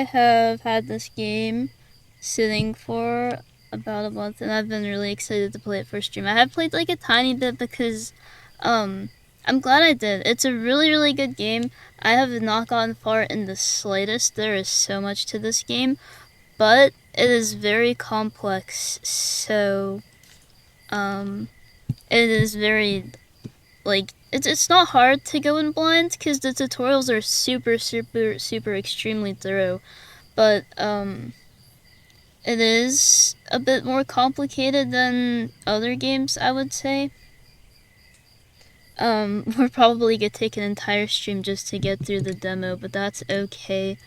I have had this game sitting for about a month, and I've been really excited to play it for stream. I have played like a tiny bit because I'm glad I did. It's a really, really good game. I have not gotten far in the slightest. There is so much to this game, but it is very complex. So, it is very, like, it's not hard to go in blind because the tutorials are super, super, super extremely thorough. But, it is a bit more complicated than other games, I would say. We're probably gonna take an entire stream just to get through the demo, but that's okay.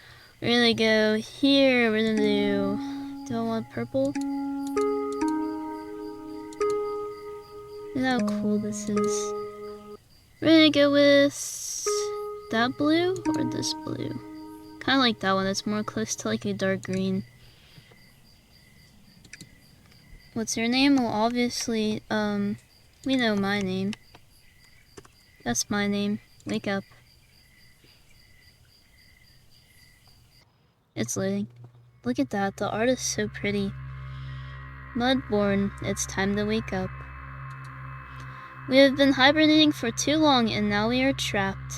We're gonna go here, we're gonna do I want purple? Look how cool this is. We're gonna go with that blue or this blue. Kinda like that one, it's more close to like a dark green. What's your name? Well, obviously, we know my name. That's my name. Wake up. It's loading. Look at that, the art is so pretty. Mudborne, it's time to wake up. We have been hibernating for too long and now we are trapped.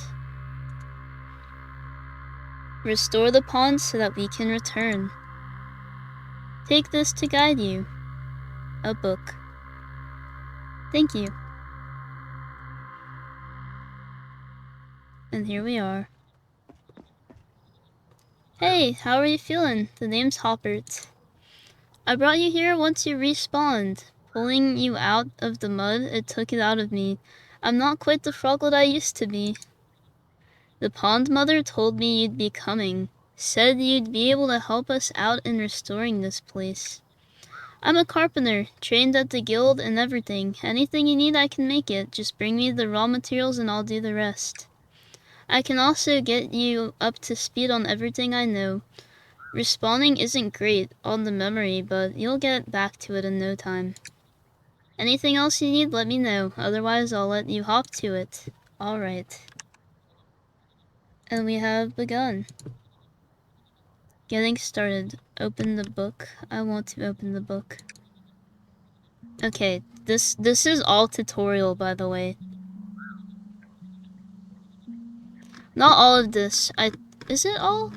Restore the pond so that we can return. Take this to guide you. A book. Thank you. And here we are. Hey, how are you feeling? The name's Hoppert. I brought you here once you respawned. Pulling you out of the mud, it took it out of me. I'm not quite the froglet I used to be. The pond mother told me you'd be coming. Said you'd be able to help us out in restoring this place. I'm a carpenter, trained at the guild and everything. Anything you need, I can make it. Just bring me the raw materials and I'll do the rest. I can also get you up to speed on everything I know. Respawning isn't great on the memory, but you'll get back to it in no time. Anything else you need, let me know. Otherwise, I'll let you hop to it. Alright. And we have begun. Getting started. Open the book. I want to open the book. Okay, this is all tutorial, by the way. Not all of this. Is it all?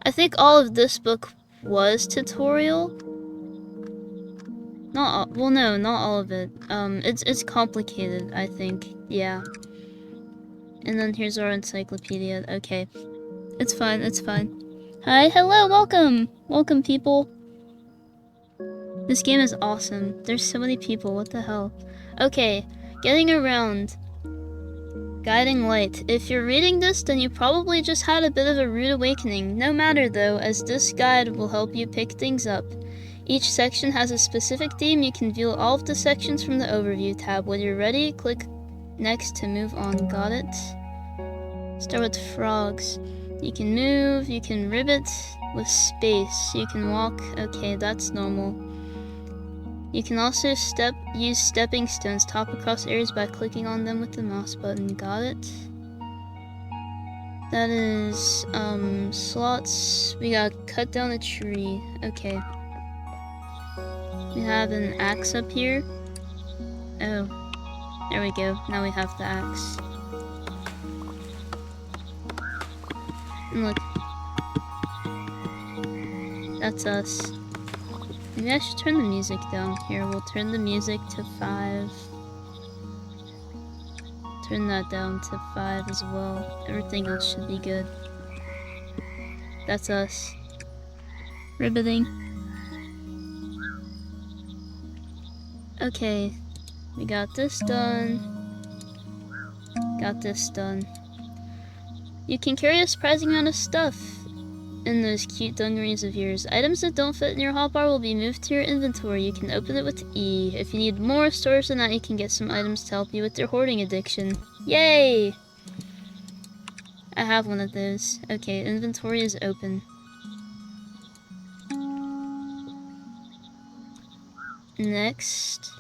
I think all of this book was tutorial. Not all, well, no, not all of it. It's complicated, I think. Yeah. And then here's our encyclopedia. Okay. It's fine, it's fine. Hi, hello, welcome! Welcome, people. This game is awesome. There's so many people, what the hell? Okay, getting around. Guiding light. If you're reading this, then you probably just had a bit of a rude awakening. No matter though, as this guide will help you pick things up. Each section has a specific theme. You can view all of the sections from the overview tab. When you're ready, click next to move on. Got it? Start with frogs. You can move, you can ribbit with space. You can walk. Okay, that's normal. You can also use stepping stones to hop across areas by clicking on them with the mouse button. Got it? That is, slots. We gotta cut down a tree. Okay. We have an axe up here. Oh, there we go. Now we have the axe. And look. That's us. Maybe I should turn the music down. Here, we'll turn the music to 5. Turn that down to 5 as well. Everything else should be good. That's us. Ribbiting. Okay. We got this done. Got this done. You can carry a surprising amount of stuff in those cute dungarees of yours. Items that don't fit in your hotbar will be moved to your inventory. You can open it with E. If you need more storage than that, you can get some items to help you with your hoarding addiction. Yay! I have one of those. Okay, inventory is open. Next,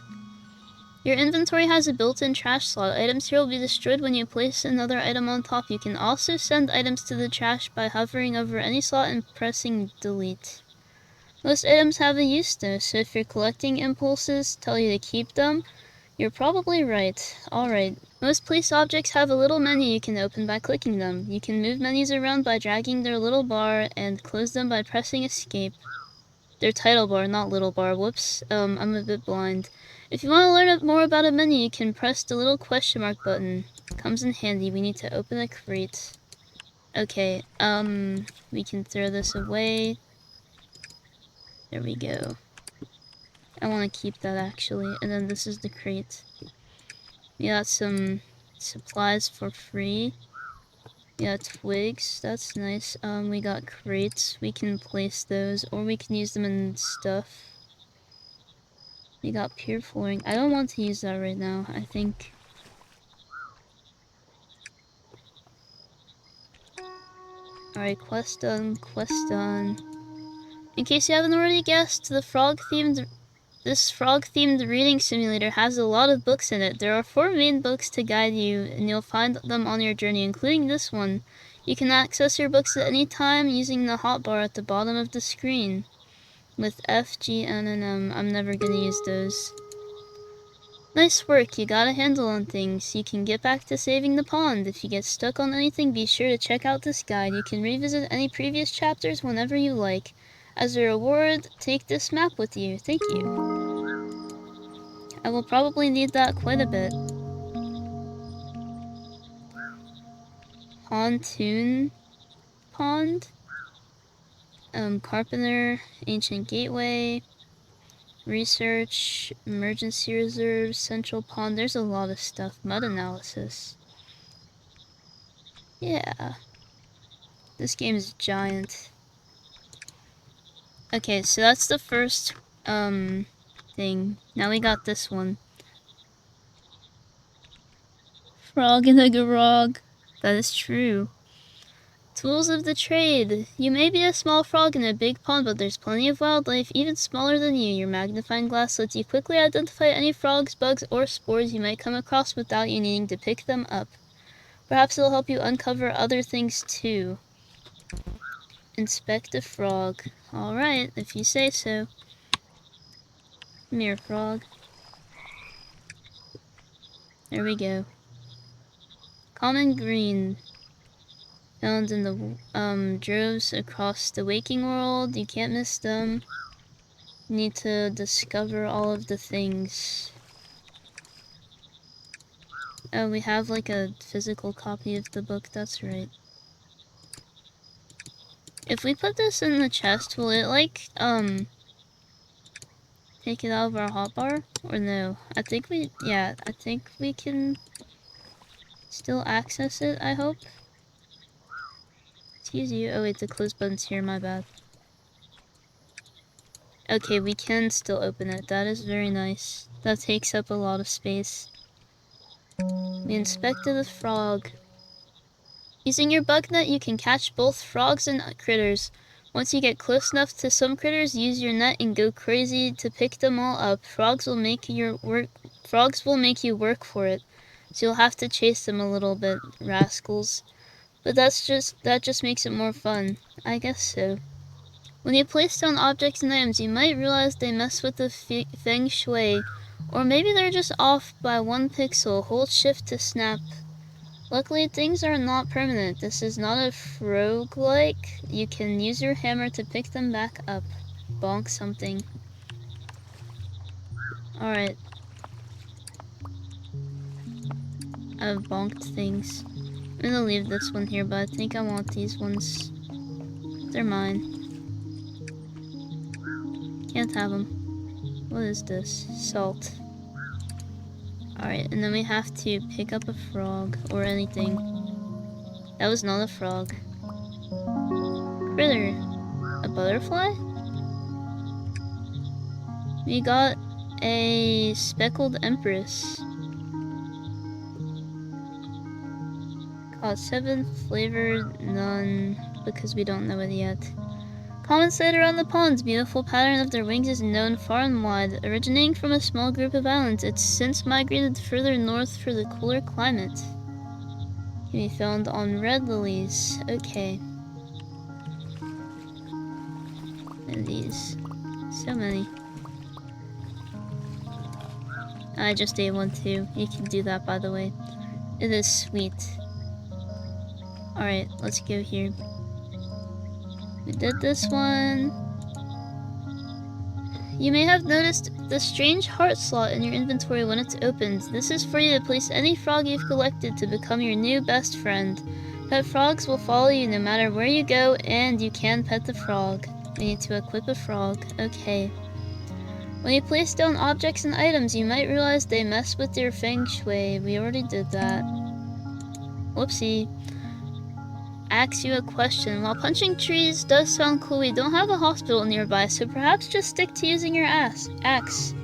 Your inventory has a built-in trash slot. Items here will be destroyed when you place another item on top. You can also send items to the trash by hovering over any slot and pressing delete. Most items have a use though, so if your collecting impulses tell you to keep them, you're probably right. Alright. Most police objects have a little menu you can open by clicking them. You can move menus around by dragging their little bar and close them by pressing escape. Their title bar, not little bar. Whoops. I'm a bit blind. If you want to learn more about a menu, you can press the little question mark button. Comes in handy. We need to open a crate. Okay, we can throw this away. There we go. I want to keep that actually. And then this is the crate. We got some supplies for free. Yeah, twigs. That's nice. We got crates. We can place those, or we can use them in stuff. We got pure flooring. I don't want to use that right now. I think... Alright, quest done, quest done. In case you haven't already guessed, this frog-themed reading simulator has a lot of books in it. There are 4 main books to guide you, and you'll find them on your journey, including this one. You can access your books at any time using the hotbar at the bottom of the screen. With F, G, N, and M. I'm never gonna use those. Nice work, you got a handle on things. You can get back to saving the pond. If you get stuck on anything, be sure to check out this guide. You can revisit any previous chapters whenever you like. As a reward, take this map with you. Thank you. I will probably need that quite a bit. Pontoon Pond? Carpenter, Ancient Gateway, Research, Emergency Reserve, Central Pond. There's a lot of stuff. Mud analysis. Yeah. This game is giant. Okay, so that's the first, thing. Now we got this one. Frog in a garog. That is true. Tools of the trade. You may be a small frog in a big pond, but there's plenty of wildlife even smaller than you. Your magnifying glass lets you quickly identify any frogs, bugs, or spores you might come across without you needing to pick them up. Perhaps it'll help you uncover other things too. Inspect a frog. Alright, if you say so. Come here, frog. There we go. Common green. Found in the droves across the waking world. You can't miss them. You need to discover all of the things. Oh, we have like a physical copy of the book, that's right. If we put this in the chest, will it like, take it out of our hotbar? Or no? I think we can still access it, I hope. Excuse you. Oh wait, the close button's here, my bad. Okay, we can still open it. That is very nice. That takes up a lot of space. We inspected the frog. Using your bug net, you can catch both frogs and critters. Once you get close enough to some critters, use your net and go crazy to pick them all up. Frogs will make you work for it, so you'll have to chase them a little bit, rascals. But that just makes it more fun. I guess so. When you place down objects and items, you might realize they mess with the feng shui, or maybe they're just off by 1 pixel. Hold shift to snap. Luckily, things are not permanent. This is not a roguelike. You can use your hammer to pick them back up. Bonk something. Alright. I've bonked things. I'm gonna leave this one here, but I think I want these ones. They're mine. Can't have them. What is this? Salt. Alright, and then we have to pick up a frog, or anything. That was not a frog. Critter. A butterfly? We got a speckled empress. Caught 7, flavored none, because we don't know it yet. Ponds sit around the ponds. Beautiful pattern of their wings is known far and wide. Originating from a small group of islands, it's since migrated further north for the cooler climate. Can be found on red lilies. Okay. And these. So many. I just ate one too. You can do that, by the way. It is sweet. Alright, let's go here. We did this one. You may have noticed the strange heart slot in your inventory when it's opened. This is for you to place any frog you've collected to become your new best friend. Pet frogs will follow you no matter where you go, and you can pet the frog. We need to equip a frog. Okay. When you place down objects and items, you might realize they mess with your feng shui. We already did that. Whoopsie. Ask you a question. While punching trees does sound cool, we don't have a hospital nearby, so perhaps just stick to using your axe.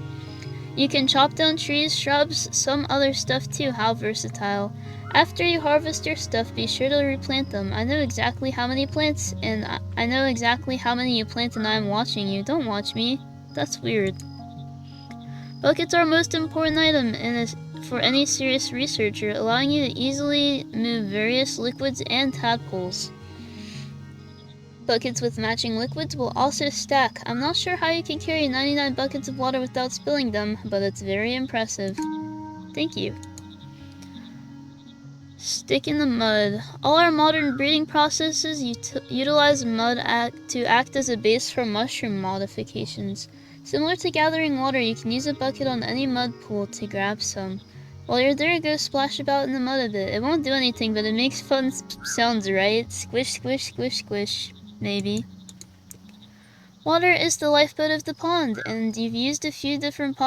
You can chop down trees, shrubs, some other stuff too. How versatile. After you harvest your stuff, be sure to replant them. I know exactly how many plants, and I know exactly how many you plant, and I'm watching you. Don't watch me. That's weird. Buckets are our most important item for any serious researcher, allowing you to easily move various liquids and tadpoles. Buckets with matching liquids will also stack. I'm not sure how you can carry 99 buckets of water without spilling them, but it's very impressive. Thank you. Stick in the mud. All our modern breeding processes utilize mud to act as a base for mushroom modifications. Similar to gathering water, you can use a bucket on any mud pool to grab some. While you're there, go splash about in the mud a bit. It won't do anything, but it makes fun sounds, right? Squish, squish, squish, squish. Maybe. Water is the lifeblood of the pond, and you've used a few different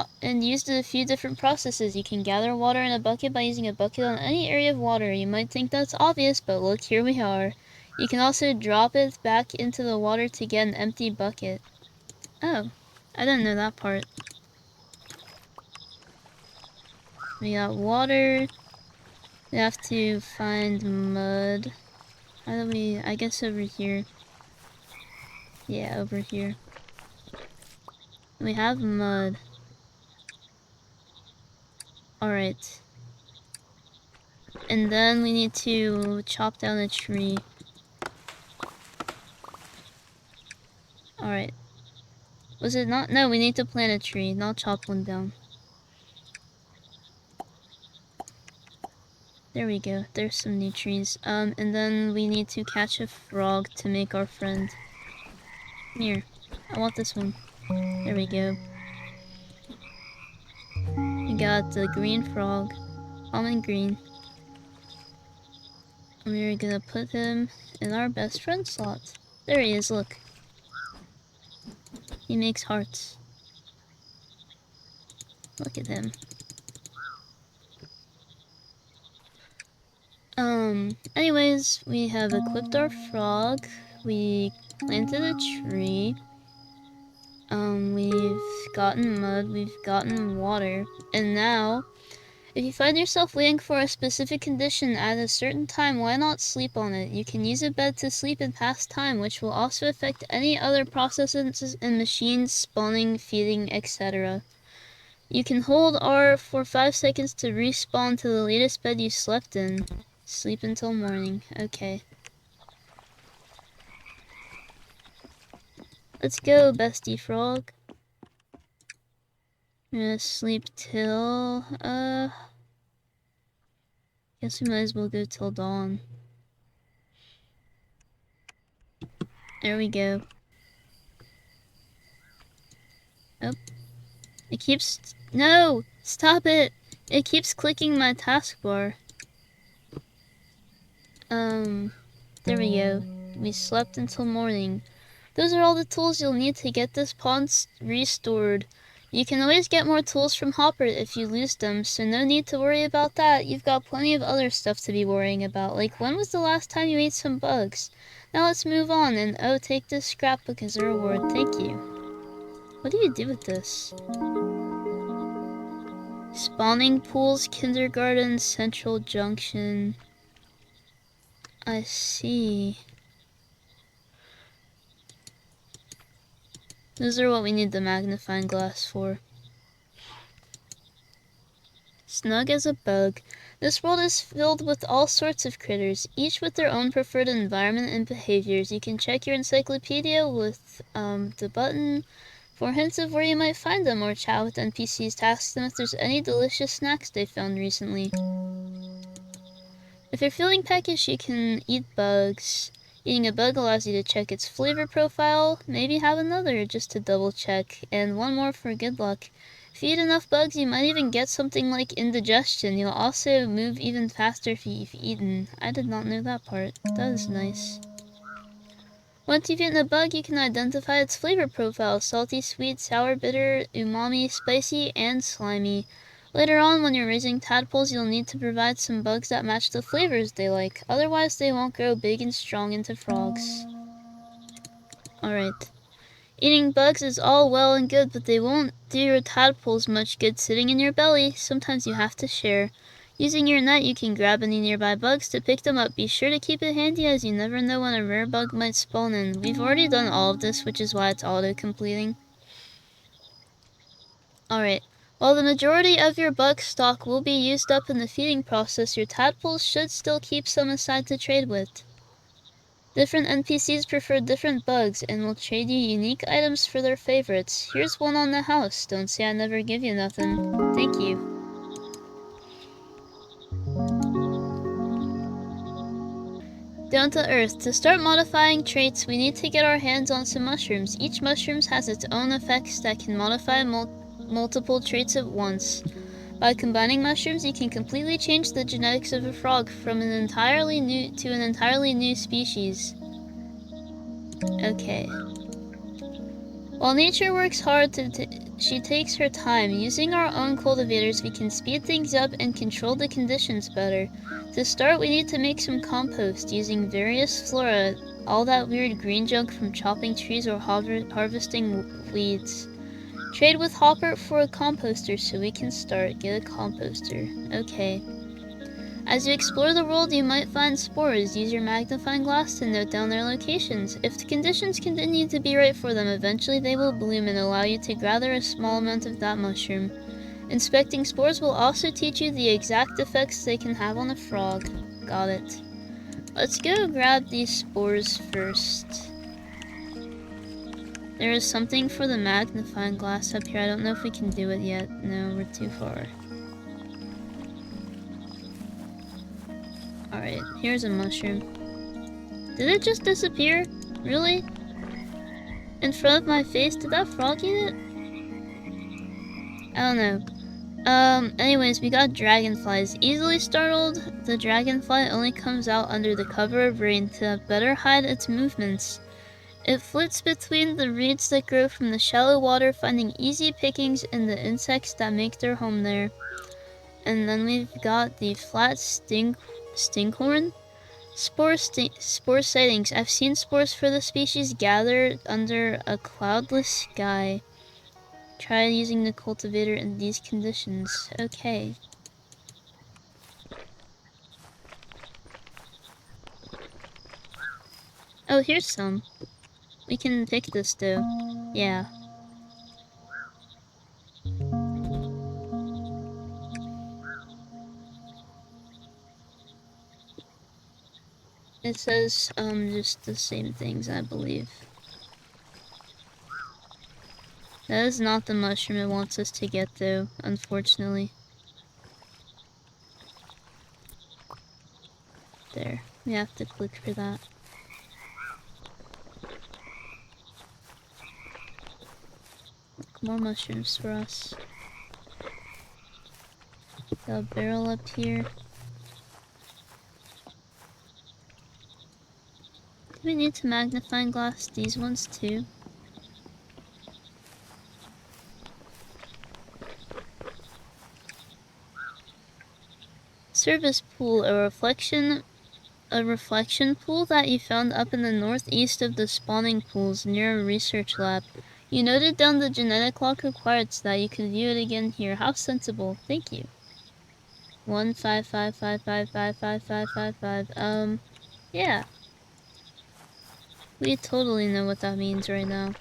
processes. You can gather water in a bucket by using a bucket on any area of water. You might think that's obvious, but look, here we are. You can also drop it back into the water to get an empty bucket. Oh, I didn't know that part. We got water. We have to find mud. How do we... I guess over here. Yeah, over here. We have mud. Alright. And then we need to chop down a tree. Alright. Was it not? No, we need to plant a tree, not chop one down. There we go. There's some new trees. And then we need to catch a frog to make our friend. Here. I want this one. There we go. We got the green frog. Common green. And we're gonna put him in our best friend slot. There he is, look. He makes hearts. Look at him. Anyways, we have equipped our frog. We planted a tree. We've gotten mud, we've gotten water. And now, if you find yourself waiting for a specific condition at a certain time, why not sleep on it? You can use a bed to sleep and pass time, which will also affect any other processes in machines, spawning, feeding, etc. You can hold R for 5 seconds to respawn to the latest bed you slept in. Sleep until morning. Okay. Let's go, bestie frog. I'm gonna sleep till, guess we might as well go till dawn. There we go. Oh. It keeps... No! Stop it! It keeps clicking my taskbar. There we go. We slept until morning. Those are all the tools you'll need to get this pond restored. You can always get more tools from Hopper if you lose them, so no need to worry about that. You've got plenty of other stuff to be worrying about, like when was the last time you ate some bugs? Now let's move on, and oh, take this scrapbook as a reward. Thank you. What do you do with this? Spawning pools, kindergarten, central junction. I see. Those are what we need the magnifying glass for. Snug as a bug. This world is filled with all sorts of critters, each with their own preferred environment and behaviors. You can check your encyclopedia with the button for hints of where you might find them, or chat with NPCs to ask them if there's any delicious snacks they found recently. If you're feeling peckish, you can eat bugs. Eating a bug allows you to check its flavor profile, maybe have another just to double check, and one more for good luck. If you eat enough bugs, you might even get something like indigestion. You'll also move even faster if you've eaten. I did not know that part. That is nice. Once you've eaten a bug, you can identify its flavor profile: salty, sweet, sour, bitter, umami, spicy, and slimy. Later on, when you're raising tadpoles, you'll need to provide some bugs that match the flavors they like. Otherwise, they won't grow big and strong into frogs. Alright. Eating bugs is all well and good, but they won't do your tadpoles much good sitting in your belly. Sometimes you have to share. Using your net, you can grab any nearby bugs to pick them up. Be sure to keep it handy, as you never know when a rare bug might spawn in. We've already done all of this, which is why it's auto-completing. Alright. While the majority of your bug stock will be used up in the feeding process, your tadpoles should still keep some aside to trade with. Different NPCs prefer different bugs and will trade you unique items for their favorites. Here's one on the house. Don't say I never give you nothing. Thank you. Down to earth. To start modifying traits, we need to get our hands on some mushrooms. Each mushroom has its own effects that can modify multiple traits at once. By combining mushrooms, you can completely change the genetics of a frog from an entirely new species. Okay. While nature works hard, she takes her time. Using our own cultivators, we can speed things up and control the conditions better. To start, we need to make some compost using various flora, all that weird green junk from chopping trees or harvesting weeds. Trade with Hopper for a composter so we can start. Get a composter. Okay. As you explore the world, you might find spores. Use your magnifying glass to note down their locations. If the conditions continue to be right for them, eventually they will bloom and allow you to gather a small amount of that mushroom. Inspecting spores will also teach you the exact effects they can have on a frog. Got it. Let's go grab these spores first. There is something for the magnifying glass up here. I don't know if we can do it yet. No, we're too far. Alright, here's a mushroom. Did it just disappear? Really? In front of my face? Did that frog eat it? I don't know. Anyways, we got dragonflies. Easily startled, the dragonfly only comes out under the cover of rain to better hide its movements. It flits between the reeds that grow from the shallow water, finding easy pickings in the insects that make their home there. And then we've got the flat stinkhorn. Spore sightings. I've seen spores for the species gathered under a cloudless sky. Try using the cultivator in these conditions. Okay. Oh, here's some. We can pick this though. Yeah. It says, just the same things, I believe. That is not the mushroom it wants us to get though, unfortunately. There. We have to click for that. More mushrooms for us. Got a barrel up here. Do we need to magnifying glass these ones too? Service pool, a reflection pool that you found up in the northeast of the spawning pools near a research lab. You noted down the genetic log required so that you could view it again here. How sensible. Thank you. 155555555. Yeah. We totally know what that means right now.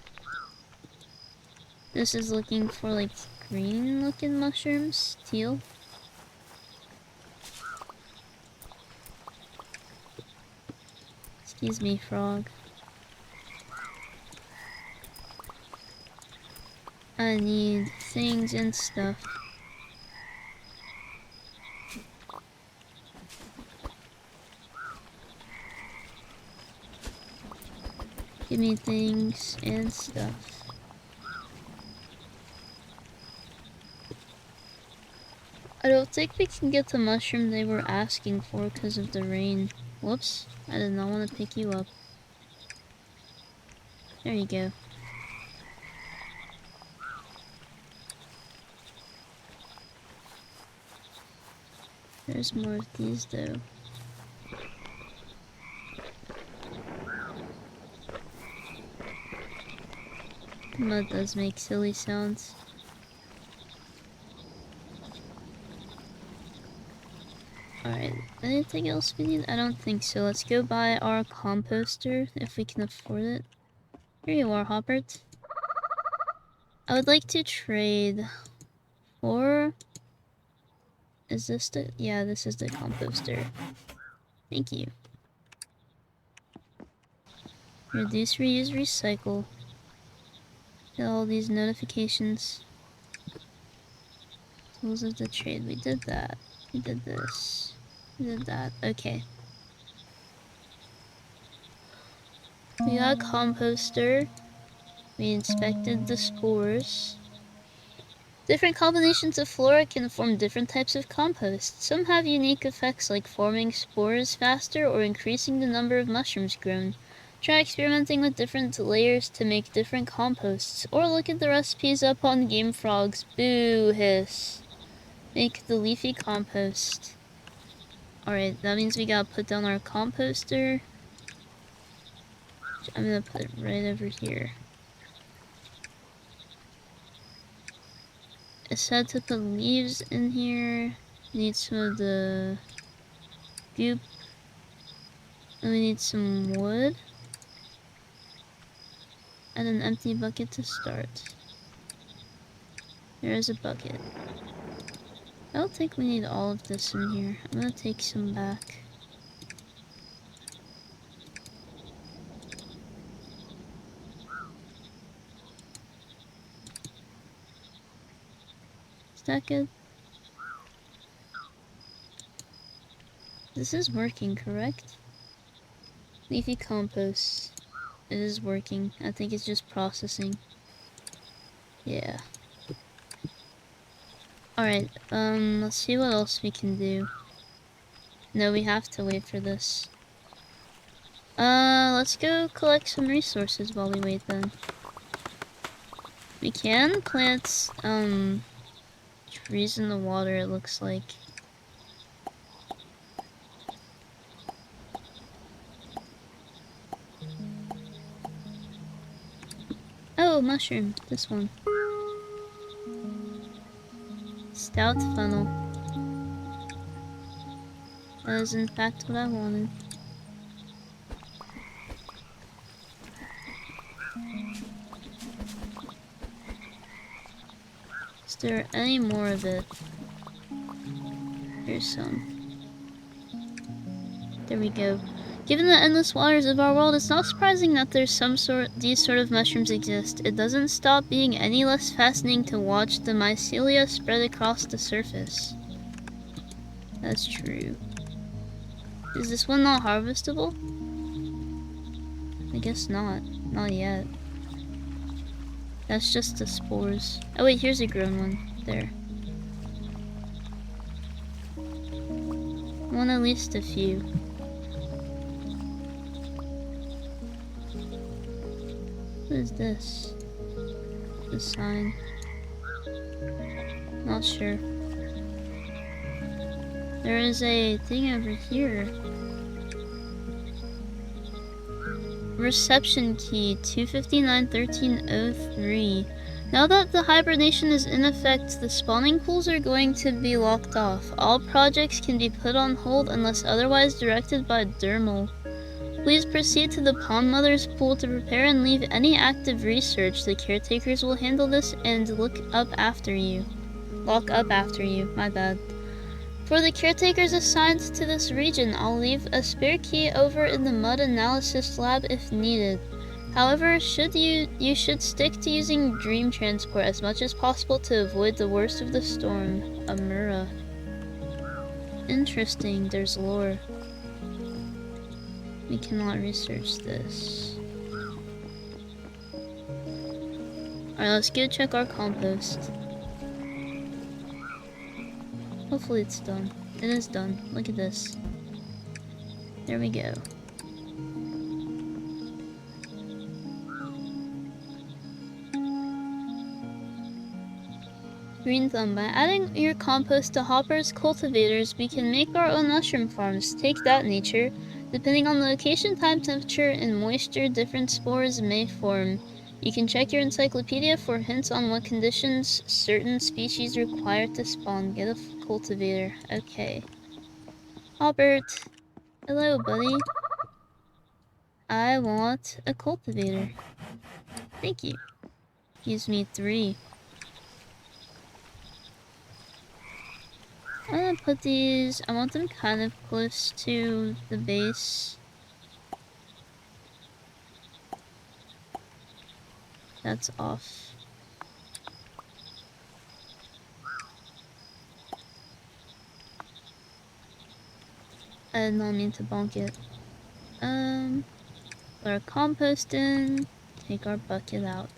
This is looking for like green looking mushrooms. Teal. Excuse me, frog. I need things and stuff. Give me things and stuff. I don't think we can get the mushroom they were asking for because of the rain. Whoops, I did not want to pick you up. There you go. There's more of these though. The mud does make silly sounds. Alright, anything else we need? I don't think so. Let's go buy our composter if we can afford it. Here you are, Hoppert. I would like to trade for... Is this the... Yeah, this is the composter. Thank you. Reduce, reuse, recycle. Get all these notifications. Tools of the trade. We did that. We did this. We did that. Okay. We got a composter. We inspected the spores. Different combinations of flora can form different types of compost. Some have unique effects like forming spores faster or increasing the number of mushrooms grown. Try experimenting with different layers to make different composts, or look at the recipes up on Game Frog's Boo Hiss. Make the leafy compost. Alright, that means we gotta put down our composter. I'm gonna put it right over here. I said to put leaves in here. We need some of the goop. And we need some wood. And an empty bucket to start. There is a bucket. I don't think we need all of this in here. I'm gonna take some back. Is that good? This is working, correct? Leafy compost. It is working. I think it's just processing. Yeah. Alright, let's see what else we can do. No, we have to wait for this. Let's go collect some resources while we wait then. We can plant, trees in the water, it looks like. Oh, mushroom. This one. Stout funnel. That is in fact what I wanted. Is there any more of it? Here's some. There we go. Given the endless waters of our world, it's not surprising that these sort of mushrooms exist. It doesn't stop being any less fascinating to watch the mycelia spread across the surface. That's true. Is this one not harvestable? I guess not. Not yet. That's just the spores. Oh wait, here's a grown one. There. I want at least a few. What is this? The sign. Not sure. There is a thing over here. Reception key 259-1303. Now that the hibernation is in effect, the spawning pools are going to be locked off. All projects can be put on hold unless otherwise directed by Dermal. Please proceed to the Pond Mother's pool to prepare and leave any active research. The caretakers will handle this and look up after you. Lock up after you, my bad. For the caretakers assigned to this region, I'll leave a spare key over in the mud analysis lab if needed. However, you should stick to using dream transport as much as possible to avoid the worst of the storm. Amura. Interesting, there's lore. We cannot research this. Alright, let's go check our compost. Hopefully it's done. It is done. Look at this. There we go. Green Thumb. By adding your compost to Hopper's cultivators, we can make our own mushroom farms. Take that, nature. Depending on the location, time, temperature, and moisture, different spores may form. You can check your encyclopedia for hints on what conditions certain species require to spawn. Get a cultivator. Okay. Albert. Hello, buddy. I want a cultivator. Thank you. Gives me 3. I'm gonna put these, I want them kind of close to the base. That's off. I did not mean to bonk it. Put our compost in, take our bucket out.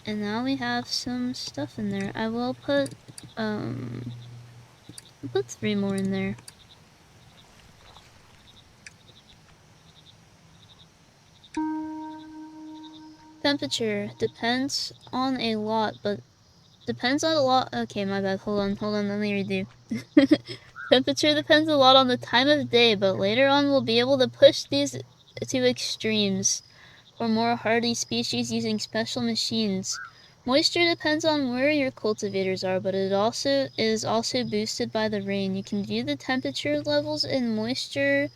And now we have some stuff in there. I will put, I'll put 3 more in there. Temperature depends on a lot, but depends on a lot. Okay, my bad. Hold on, let me redo. Temperature depends a lot on the time of day, but later on we'll be able to push these to extremes for more hardy species using special machines. Moisture depends on where your cultivators are, but it is also boosted by the rain. You can view the temperature levels and moisture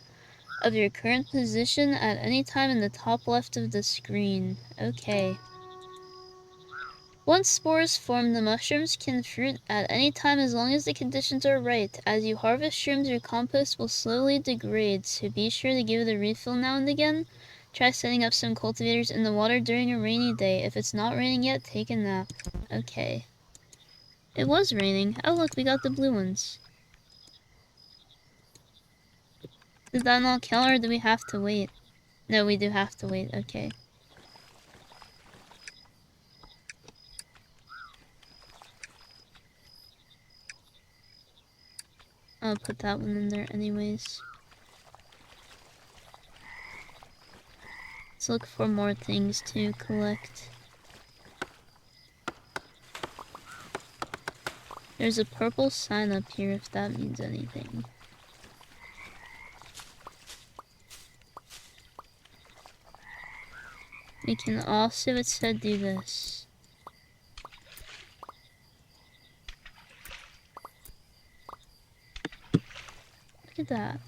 of your current position at any time in the top left of the screen. Okay. Once spores form, the mushrooms can fruit at any time as long as the conditions are right. As you harvest shrooms, your compost will slowly degrade, so be sure to give it a refill now and again. Try setting up some cultivators in the water during a rainy day. If it's not raining yet, take a nap. Okay. It was raining. Oh look, we got the blue ones. Did that not count, or do we have to wait? No, we do have to wait. Okay. I'll put that one in there anyways. Let's look for more things to collect. There's a purple sign up here if that means anything. We can also, it said, do this. Look at that.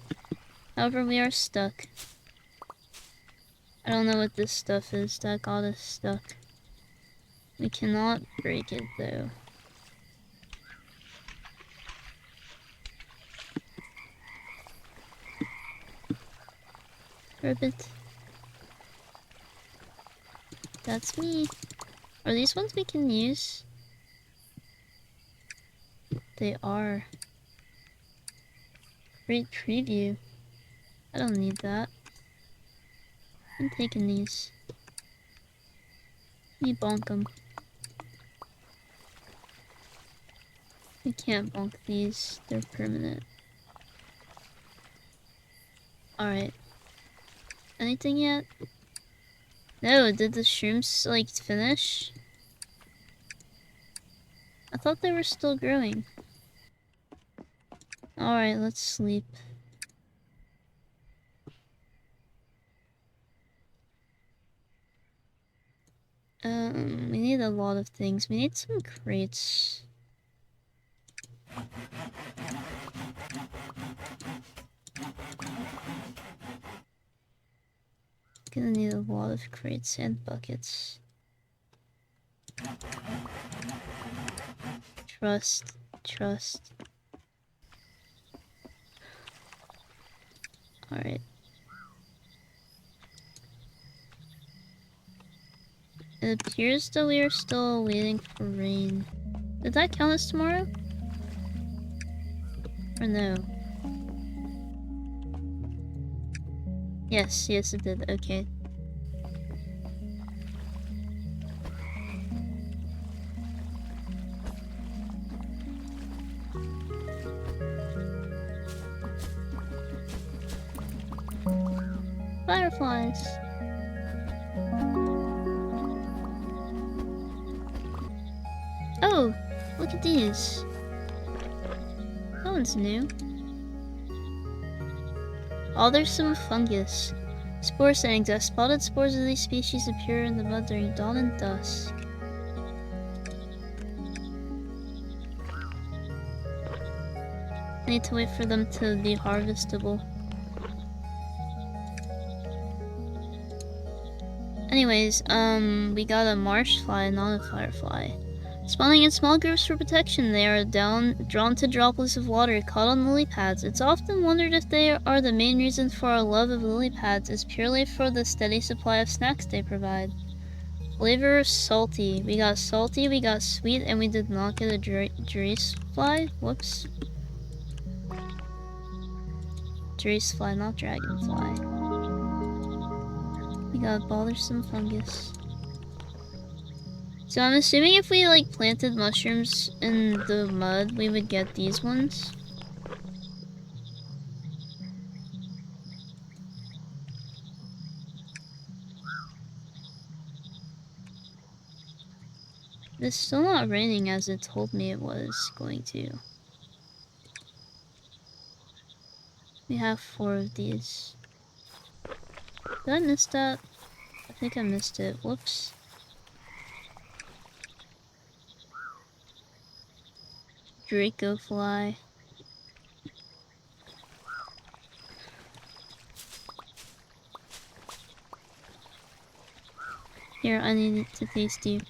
However, we are stuck. I don't know what this stuff is that got us stuck. We cannot break it though. Ribbit. That's me. Are these ones we can use? They are. Great preview. I don't need that. I'm taking these. Let me bonk them. We can't bonk these. They're permanent. Alright. Anything yet? No, did the shrooms, like, finish? I thought they were still growing. Alright, let's sleep. We need a lot of things. We need some crates. Gonna need a lot of crates and buckets. Trust. Alright. It appears that we are still waiting for rain. Did that count as tomorrow? Or no? Yes, it did. Okay. Fireflies! Oh! Look at these! That one's new. Oh, there's some fungus. Spore settings. As spotted spores of these species appear in the mud during dawn and dusk. I need to wait for them to be harvestable. Anyways, we got a marsh fly, not a firefly. Spawning in small groups for protection, they are drawn to droplets of water caught on lily pads. It's often wondered if they are the main reason for our love of lily pads is purely for the steady supply of snacks they provide. Flavor salty. We got salty, we got sweet, and we did not get a Dries fly. Whoops. Dries fly, not dragonfly. We got bothersome fungus. So I'm assuming if we like planted mushrooms in the mud, we would get these ones. It's still not raining as it told me it was going to. We have 4 of these. Did I miss that? I think I missed it. Whoops. Draconfly. Here, I need to taste you.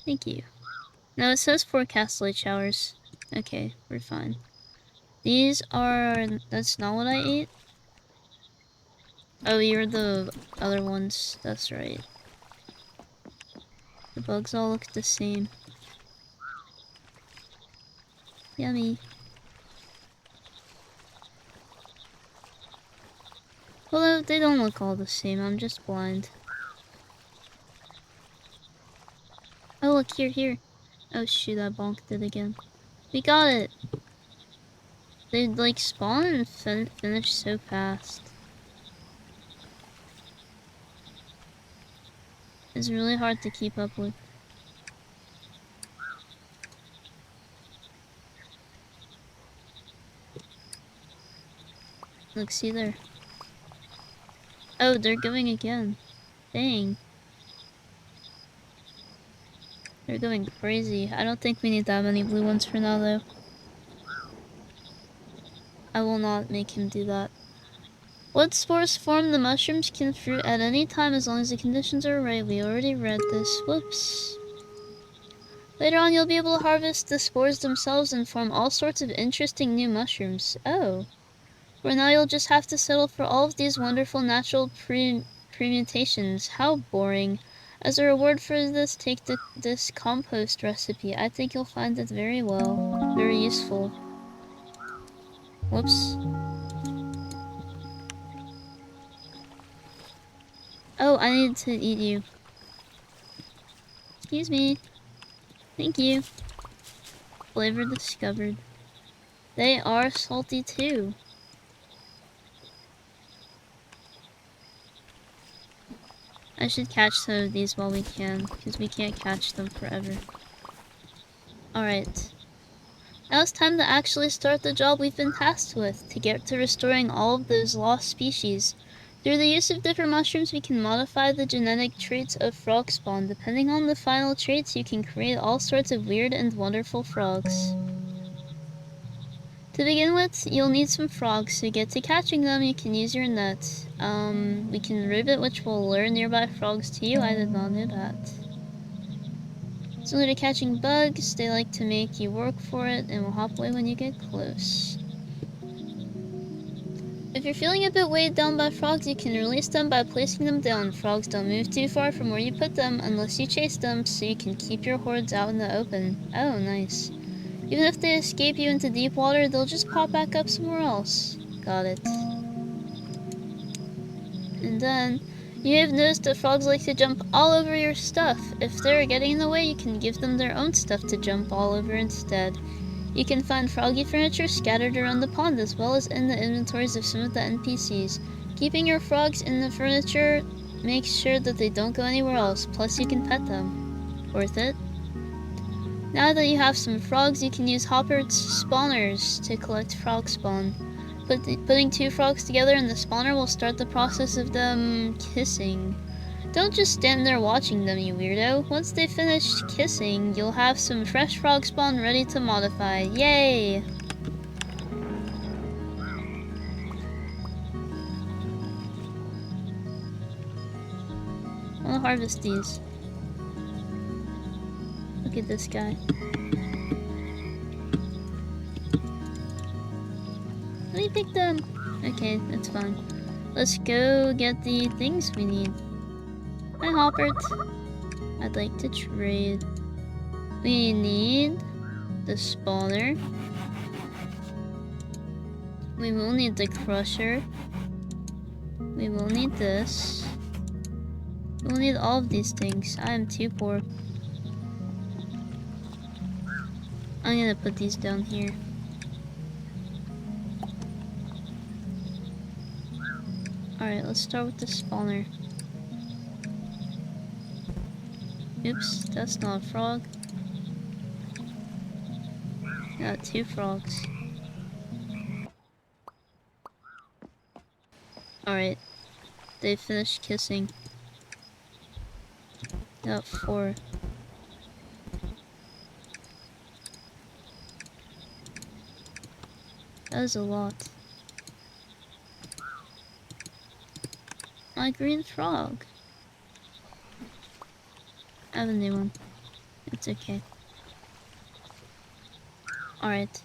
Thank you. No, it says forecast light showers. Okay, we're fine. These are... That's not what I ate? Oh, you're the other ones. That's right. The bugs all look the same. Yummy. Although they don't look all the same, I'm just blind. Oh look, here. Oh shoot, I bonked it again. We got it! They like spawn and finish so fast. It's really hard to keep up with. Look, see there. Oh, they're going again. Dang. They're going crazy. I don't think we need that many blue ones for now, though. I will not make him do that. What spores form the mushrooms can fruit at any time as long as the conditions are right. We already read this. Whoops. Later on, you'll be able to harvest the spores themselves and form all sorts of interesting new mushrooms. Oh. For now, you'll just have to settle for all of these wonderful natural permutations. How boring. As a reward for this, take this compost recipe. I think you'll find it very useful. Whoops. Oh, I need to eat you. Excuse me. Thank you. Flavor discovered. They are salty too. I should catch some of these while we can, because we can't catch them forever. Alright. Now it's time to actually start the job we've been tasked with, to get to restoring all of those lost species. Through the use of different mushrooms, we can modify the genetic traits of frog spawn. Depending on the final traits, you can create all sorts of weird and wonderful frogs. To begin with, you'll need some frogs. To get to catching them, you can use your net. We can rivet, which will lure nearby frogs to you. I did not know that. Similar to catching bugs, they like to make you work for it and will hop away when you get close. If you're feeling a bit weighed down by frogs, you can release them by placing them down. Frogs don't move too far from where you put them unless you chase them, so you can keep your hordes out in the open. Oh, nice. Even if they escape you into deep water, they'll just pop back up somewhere else. Got it. And then, you may have noticed that frogs like to jump all over your stuff. If they're getting in the way, you can give them their own stuff to jump all over instead. You can find froggy furniture scattered around the pond as well as in the inventories of some of the NPCs. Keeping your frogs in the furniture makes sure that they don't go anywhere else, plus you can pet them. Worth it? Now that you have some frogs, you can use hopper spawners to collect frog spawn. Putting 2 frogs together in the spawner will start the process of them kissing. Don't just stand there watching them, you weirdo. Once they finish kissing, you'll have some fresh frog spawn ready to modify. Yay! I wanna harvest these. Look at this guy. Let me pick them. Okay, that's fine. Let's go get the things we need. Hi, Hoppert. I'd like to trade. We need the spawner. We will need the crusher. We will need this. We'll need all of these things. I am too poor. I'm gonna put these down here. Alright, let's start with the spawner. Oops, that's not a frog. Got 2 frogs. Alright, they finished kissing. Got 4. That is a lot. My green frog. I have a new one. It's okay. Alright.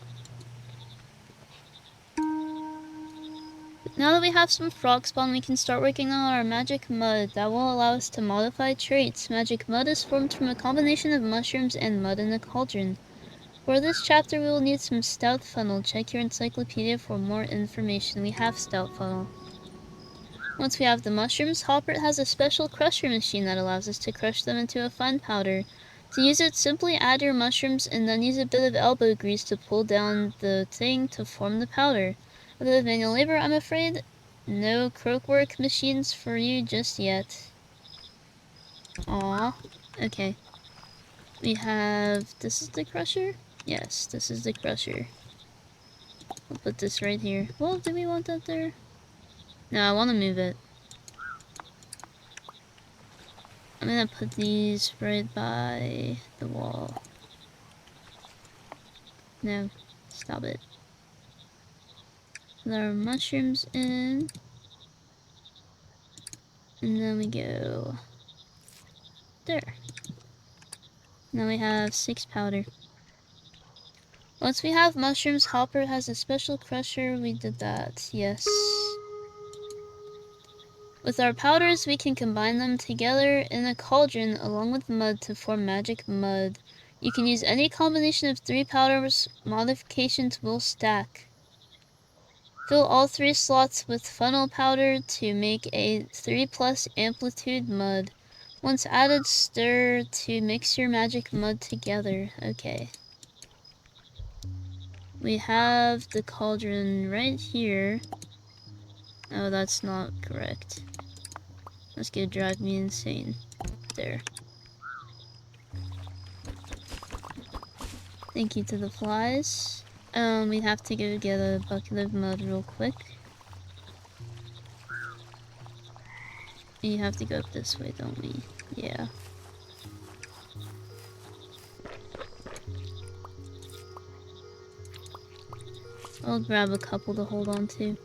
Now that we have some frog spawn, we can start working on our magic mud. That will allow us to modify traits. Magic mud is formed from a combination of mushrooms and mud in a cauldron. For this chapter, we will need some stout funnel. Check your encyclopedia for more information. We have stout funnel. Once we have the mushrooms, Hopper has a special crusher machine that allows us to crush them into a fine powder. To use it, simply add your mushrooms and then use a bit of elbow grease to pull down the thing to form the powder. A bit of manual labor, I'm afraid. No croakwork machines for you just yet. Aww. Okay. We have... this is the crusher? Yes, this is the crusher. We'll put this right here. Well, do we want that there? No, I want to move it. I'm gonna put these right by the wall. No, stop it. Put our mushrooms in. And then we go there. Now we have 6 powder. Once we have mushrooms, Hopper has a special crusher. We did that, yes. With our powders, we can combine them together in a cauldron along with mud to form magic mud. You can use any combination of 3 powders. Modifications will stack. Fill all 3 slots with funnel powder to make a 3+ amplitude mud. Once added, stir to mix your magic mud together. Okay. We have the cauldron right here. Oh, that's not correct. That's gonna drive me insane. There. Thank you to the flies. We have to go get a bucket of mud real quick. We have to go up this way, don't we? Yeah. I'll grab a couple to hold on to.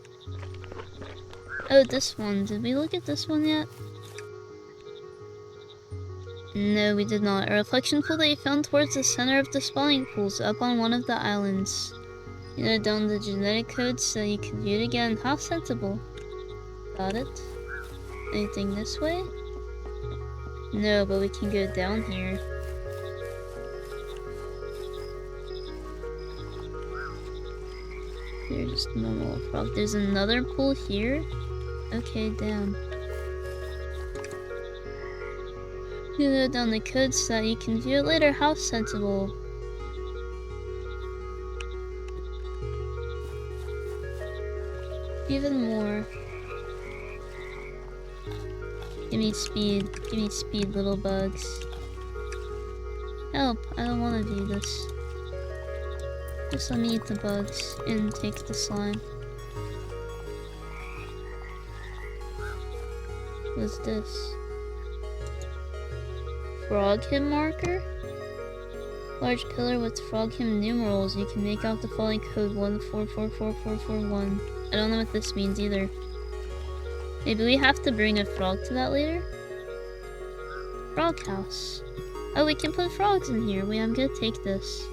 Oh, this one. Did we look at this one yet? No, we did not. A reflection pool that you found towards the center of the spawning pools, up on one of the islands. You noted down the genetic code so you can view it again. How sensible. Got it. Anything this way? No, but we can go down here. There's just normal frog. There's another pool here? Okay, down. You note down the code so that you can view it later. How sensible. Even more. Give me speed. Give me speed, little bugs. Help! I don't want to view this. Just let me eat the bugs and take the slime. What's this? Frog hymn marker? Large pillar with frog hymn numerals. You can make out the following code 1444441. I don't know what this means either. Maybe we have to bring a frog to that later? Frog house. Oh, we can put frogs in here. Wait, I'm gonna take this.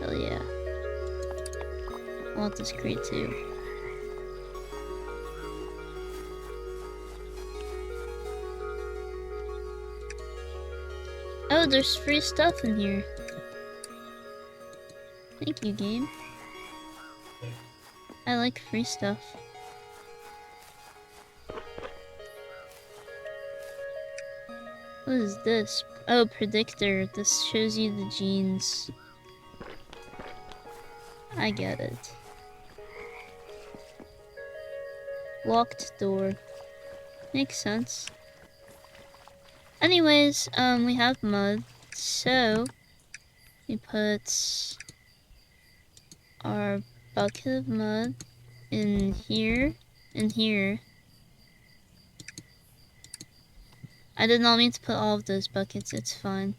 Hell yeah. I want this crate too. Oh, there's free stuff in here. Thank you, game. I like free stuff. What is this? Oh, predictor. This shows you the genes. I get it. Locked door. Makes sense. Anyways, we have mud, so we put our bucket of mud in here, and here. I did not mean to put all of those buckets, it's fine.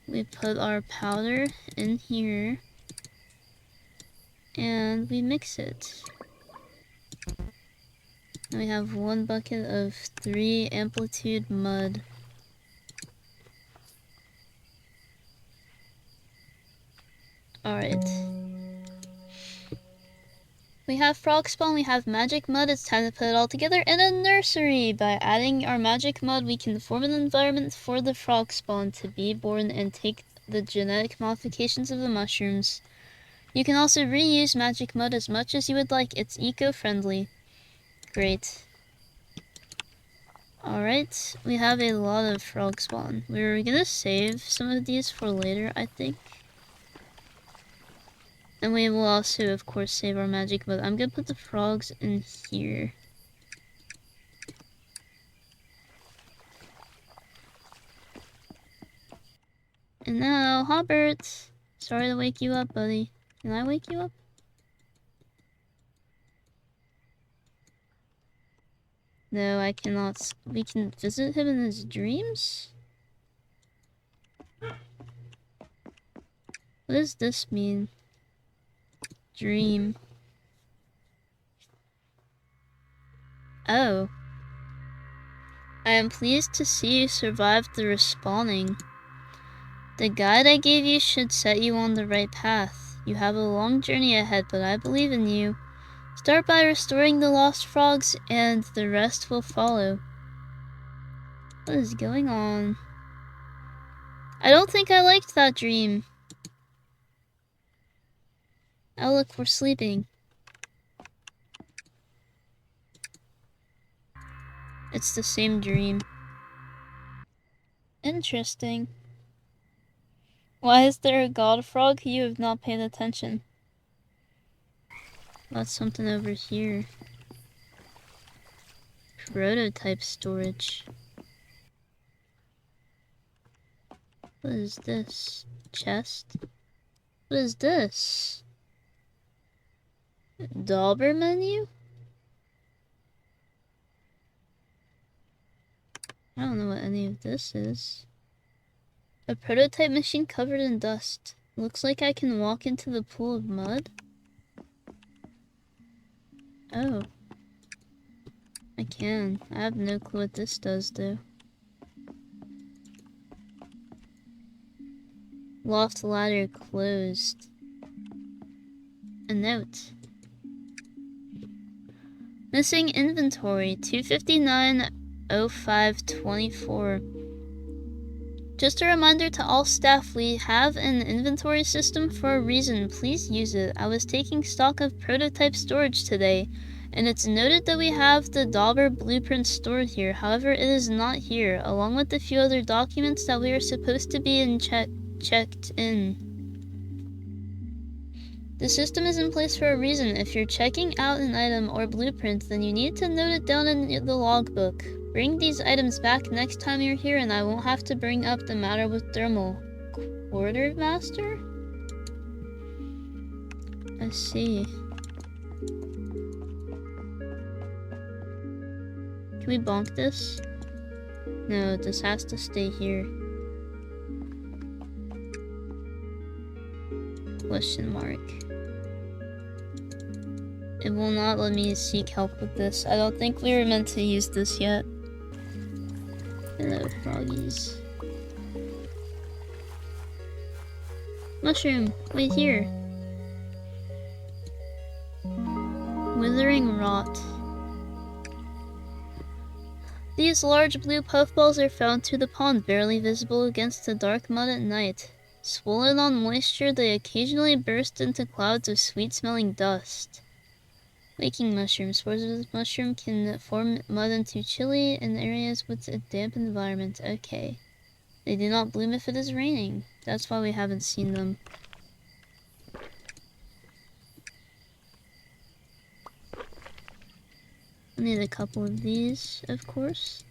We put our powder in here, and we mix it. And we have one bucket of 3 amplitude mud. Alright. We have frog spawn, we have magic mud, it's time to put it all together in a nursery! By adding our magic mud, we can form an environment for the frog spawn to be born and take the genetic modifications of the mushrooms. You can also reuse magic mud as much as you would like, it's eco-friendly. Great. Alright, we have a lot of frog spawn. We're gonna save some of these for later, I think. And we will also, of course, save our magic, but I'm gonna put the frogs in here. And now, Hobbert! Sorry to wake you up, buddy. Can I wake you up? No, I cannot. We can visit him in his dreams? What does this mean? Dream. Oh. I am pleased to see you survived the respawning. The guide I gave you should set you on the right path. You have a long journey ahead, but I believe in you. Start by restoring the lost frogs, and the rest will follow. What is going on? I don't think I liked that dream. Oh look, we're sleeping. It's the same dream. Interesting. Why is there a god frog? You have not paid attention. That's something over here. Prototype storage. What is this? Chest? What is this? Dauber menu? I don't know what any of this is. A prototype machine covered in dust. Looks like I can walk into the pool of mud. Oh. I can. I have no clue what this does, though. Loft ladder closed. A note. Missing inventory 2590524. Just a reminder to all staff, we have an inventory system for a reason. Please use it. I was taking stock of prototype storage today, and it's noted that we have the Dauber blueprint stored here. However, it is not here, along with a few other documents that we are supposed to be checked in. The system is in place for a reason. If you're checking out an item or blueprint, then you need to note it down in the logbook. Bring these items back next time you're here and I won't have to bring up the matter with Thermal. Quartermaster? I see. Can we bonk this? No, this has to stay here. Question mark. It will not let me seek help with this. I don't think we were meant to use this yet. Hello, froggies. Mushroom, wait here. Withering rot. These large blue puffballs are found through the pond, barely visible against the dark mud at night. Swollen on moisture, they occasionally burst into clouds of sweet-smelling dust. Waking mushrooms. Spores of this mushroom can form mud into chili in areas with a damp environment. Okay. They do not bloom if it is raining. That's why we haven't seen them. I need a couple of these, of course.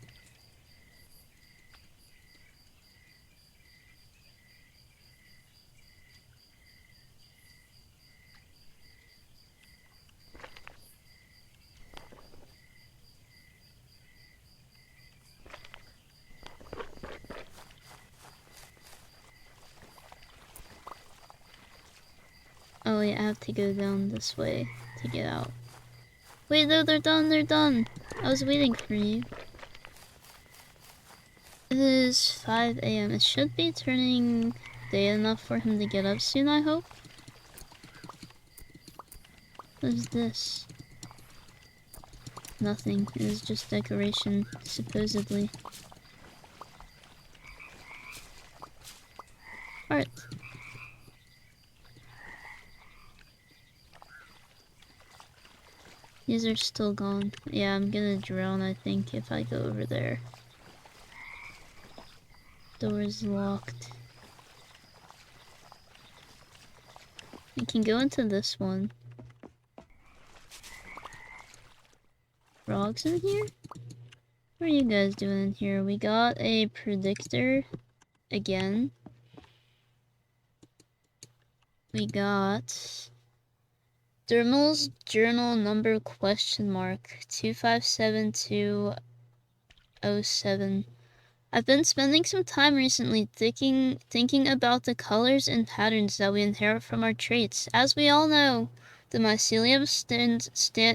Oh wait, I have to go down this way to get out. Wait, no, they're done. I was waiting for you. It is 5 a.m. It should be turning day enough for him to get up soon, I hope. What is this? Nothing. It is just decoration, supposedly. Art. These are still gone. Yeah, I'm gonna drown, I think, if I go over there. Door is locked. We can go into this one. Frogs in here? What are you guys doing in here? We got a predictor again. We got Thermal's journal number question mark 257207. I've been spending some time recently thinking about the colors and patterns that we inherit from our traits. As we all know, the mycelium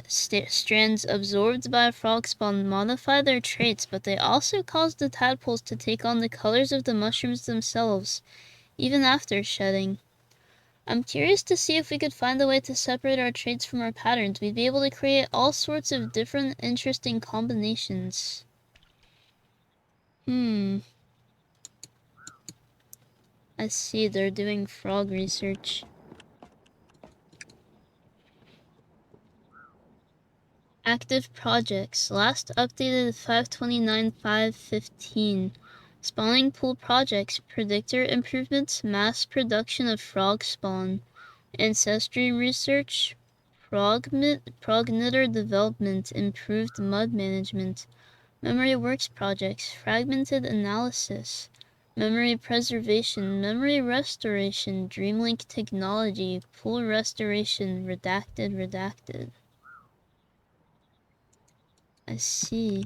strands absorbed by a frog spawn modify their traits, but they also cause the tadpoles to take on the colors of the mushrooms themselves, even after shedding. I'm curious to see if we could find a way to separate our traits from our patterns. We'd be able to create all sorts of different interesting combinations. I see, they're doing frog research. Active projects. Last updated 5/29/5/15. Spawning pool projects. Predictor improvements. Mass production of frog spawn. Ancestry research. Progenitor development. Improved mud management. Memory works projects. Fragmented analysis. Memory preservation, memory restoration, Dreamlink technology, pool restoration, redacted. I see.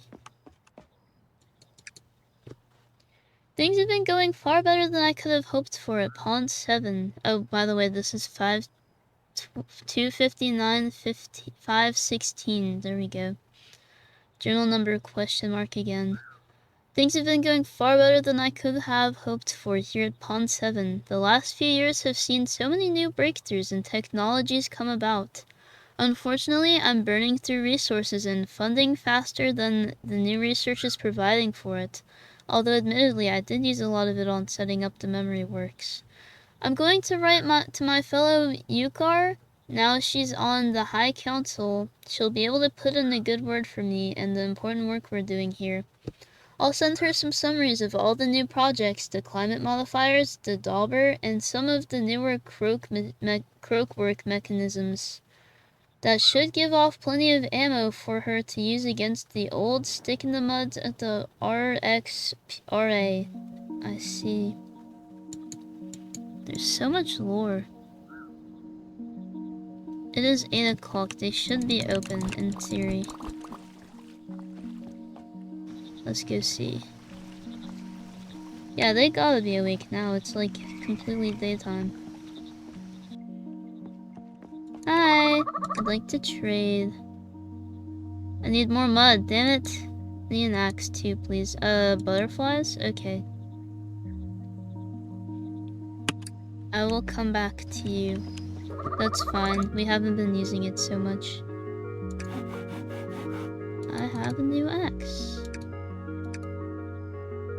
Things have been going far better than I could have hoped for at Pond 7. Oh, by the way, this is 259 516. There we go. Journal number question mark again. Things have been going far better than I could have hoped for here at Pond 7. The last few years have seen so many new breakthroughs and technologies come about. Unfortunately, I'm burning through resources and funding faster than the new research is providing for it. Although admittedly, I did use a lot of it on setting up the memory works. I'm going to write to my fellow Yukar. Now she's on the High Council, she'll be able to put in a good word for me and the important work we're doing here. I'll send her some summaries of all the new projects, the climate modifiers, the dauber, and some of the newer croakwork mechanisms. That should give off plenty of ammo for her to use against the old stick-in-the-muds at the RXRA. I see. There's so much lore. It is 8 o'clock. They should be open, in theory. Let's go see. Yeah, they gotta be awake now. It's like completely daytime. Hi! I'd like to trade. I need more mud, damn it. I need an axe too, please. Butterflies? Okay. I will come back to you. That's fine. We haven't been using it so much. I have a new axe.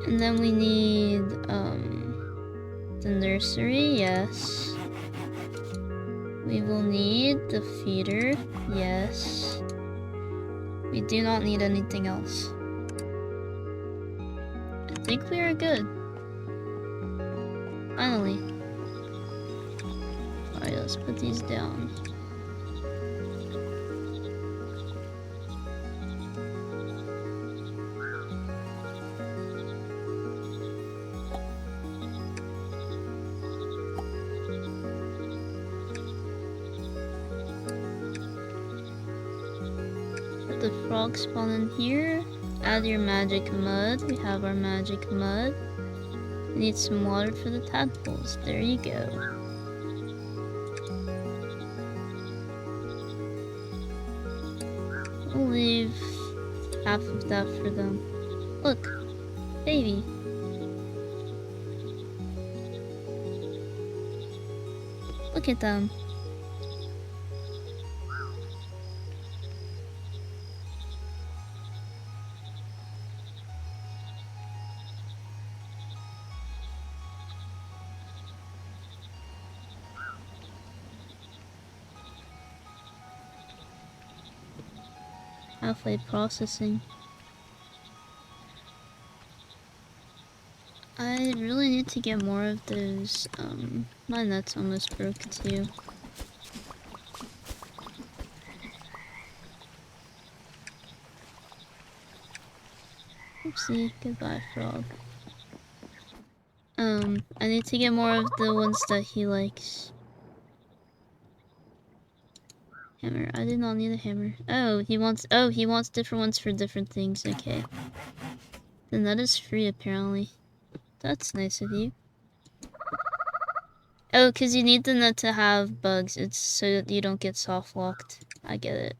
And then we need, the nursery, yes. We will need the feeder, yes. We do not need anything else. I think we are good. Finally. Alright, let's put these down. Put the frog spawn in here. Add your magic mud. We have our magic mud. We need some water for the tadpoles. There you go. I'll leave half of that for them. Look, baby. Look at them. Halfway processing. I really need to get more of those. My net's almost broke too. Oopsie, goodbye frog. I need to get more of the ones that he likes. Hammer. I did not need a hammer. Oh, he wants different ones for different things. Okay. Then that is free apparently. That's nice of you. Oh, because you need the net to have bugs. It's so that you don't get soft locked. I get it.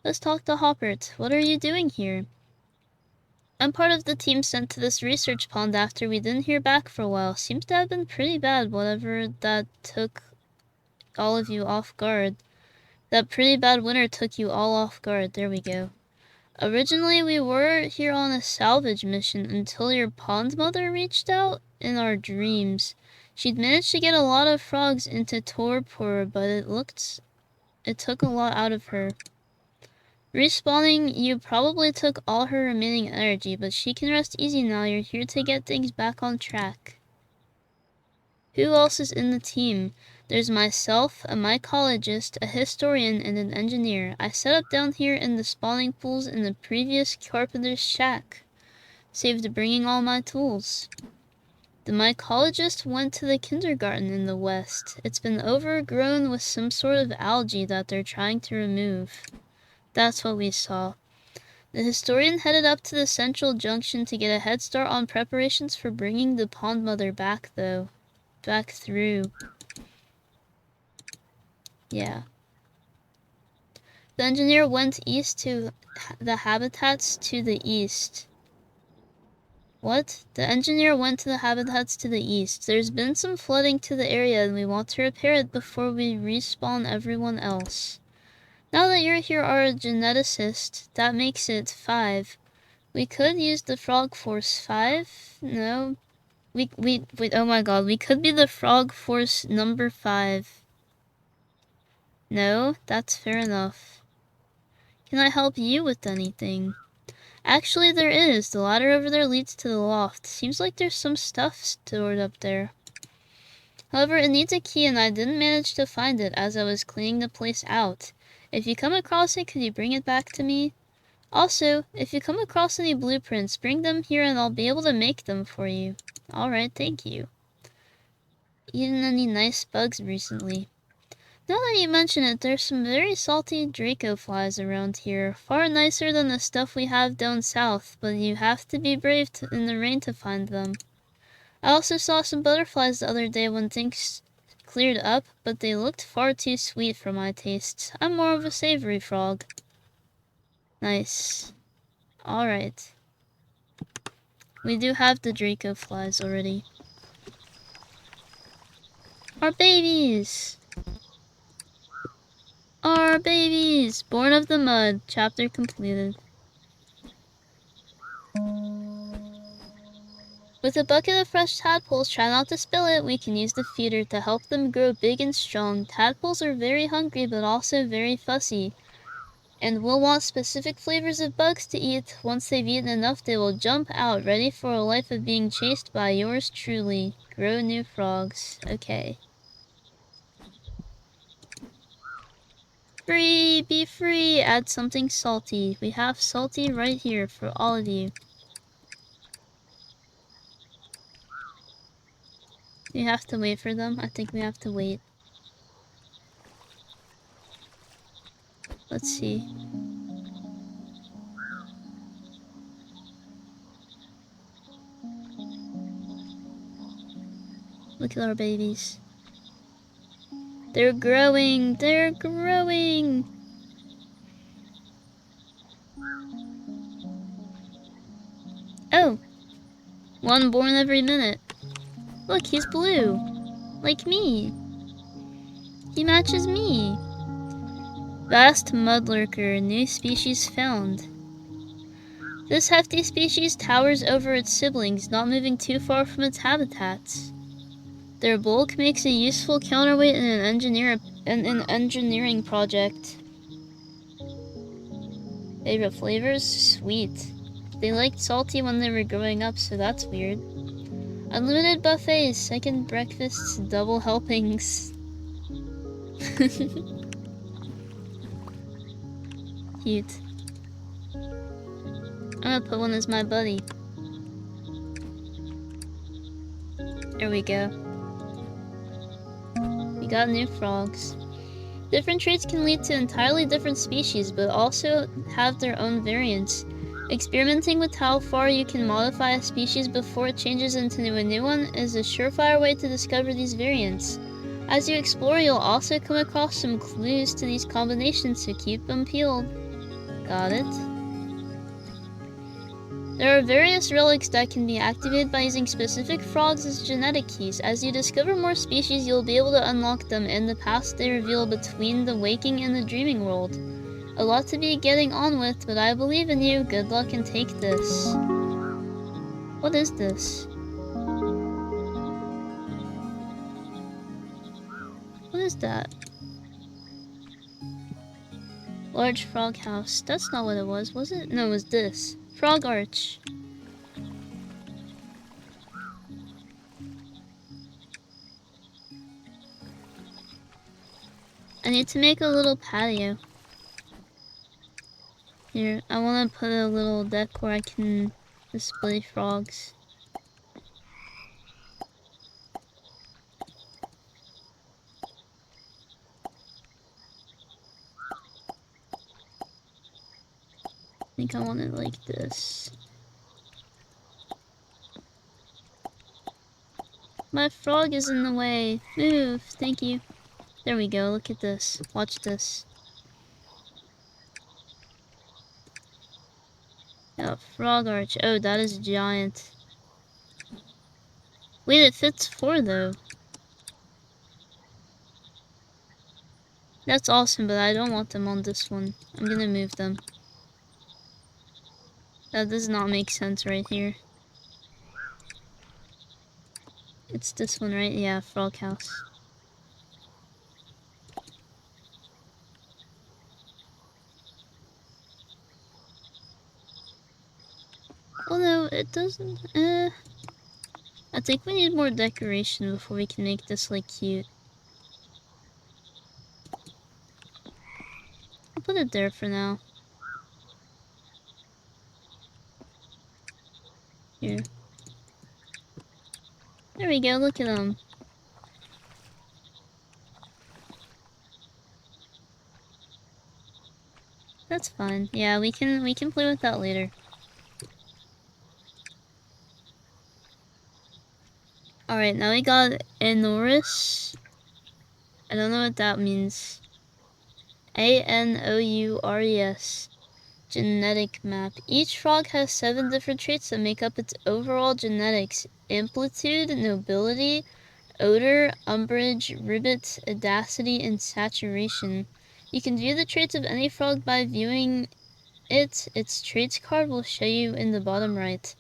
Let's talk to Hoppert. What are you doing here? I'm part of the team sent to this research pond after we didn't hear back for a while. Seems to have been pretty bad, whatever that took all of you off guard. That pretty bad winter took you all off guard. There we go. Originally, we were here on a salvage mission until your pond mother reached out in our dreams. She'd managed to get a lot of frogs into torpor, but it took a lot out of her. Respawning you probably took all her remaining energy, but she can rest easy now. You're here to get things back on track. Who else is in the team? There's myself, a mycologist, a historian, and an engineer. I set up down here in the spawning pools in the previous carpenter's shack. Saved bringing all my tools. The mycologist went to the kindergarten in the west. It's been overgrown with some sort of algae that they're trying to remove. That's what we saw. The historian headed up to the central junction to get a head start on preparations for bringing the pond mother back, though. Back through. Yeah. The engineer went east to the habitats to the east. What? The engineer went to the habitats to the east. There's been some flooding to the area and we want to repair it before we respawn everyone else. Now that you're here, our geneticist, that makes it 5. We could use the frog force 5? No. We, oh my god, we could be the frog force number 5. No, that's fair enough. Can I help you with anything? Actually, there is. The ladder over there leads to the loft. Seems like there's some stuff stored up there. However, it needs a key and I didn't manage to find it as I was cleaning the place out. If you come across it, could you bring it back to me? Also, if you come across any blueprints, bring them here and I'll be able to make them for you. Alright, thank you. Eaten any nice bugs recently? Now that you mention it, there's some very salty Draco flies around here. Far nicer than the stuff we have down south, but you have to be brave in the rain to find them. I also saw some butterflies the other day when things cleared up, but they looked far too sweet for my tastes. I'm more of a savory frog. Nice. Alright. We do have the Draco flies already. Our babies! Our babies! Born of the mud. Chapter completed. With a bucket of fresh tadpoles, try not to spill it. We can use the feeder to help them grow big and strong. Tadpoles are very hungry but also very fussy, and will want specific flavors of bugs to eat. Once they've eaten enough, they will jump out, ready for a life of being chased by yours truly. Grow new frogs. Okay. Free! Be free! Add something salty. We have salty right here for all of you. Do you have to wait for them? I think we have to wait. Let's see. Look at our babies. They're growing! They're growing! Oh! One born every minute. Look, he's blue. Like me. He matches me. Vast mudlurker, new species found. This hefty species towers over its siblings, not moving too far from its habitats. Their bulk makes a useful counterweight in an engineering project. Favorite flavors? Sweet. They liked salty when they were growing up, so that's weird. Unlimited buffets, second breakfasts, double helpings. Cute. I'm gonna put one as my buddy. There we go. We got new frogs. Different traits can lead to entirely different species, but also have their own variants. Experimenting with how far you can modify a species before it changes into a new one is a surefire way to discover these variants. As you explore, you'll also come across some clues to these combinations, so keep them peeled. Got it. There are various relics that can be activated by using specific frogs as genetic keys. As you discover more species, you'll be able to unlock them in the paths they reveal between the waking and the dreaming world. A lot to be getting on with, but I believe in you. Good luck and take this. What is this? What is that? Large frog house. That's not what it was it? No, it was this. Frog arch. I need to make a little patio. Here, I want to put a little deck where I can display frogs. think I want it like this. My frog is in the way. Move. Thank you. There we go. Look at this. Watch this. Oh, frog arch. Oh, that is giant. Wait, it fits 4 though. That's awesome, but I don't want them on this one. I'm gonna move them. That does not make sense right here. It's this one, right? Yeah, frog house. Oh no, it doesn't. I think we need more decoration before we can make this like cute. I'll put it there for now. Here. There we go, look at them. That's fine. Yeah, we can play with that later. Alright, now we got Anourus. I don't know what that means. Anoures. Genetic map. Each frog has 7 different traits that make up its overall genetics. Amplitude, nobility, odor, umbrage, ribbit, audacity, and saturation. You can view the traits of any frog by viewing it. Its traits card will show you in the bottom right.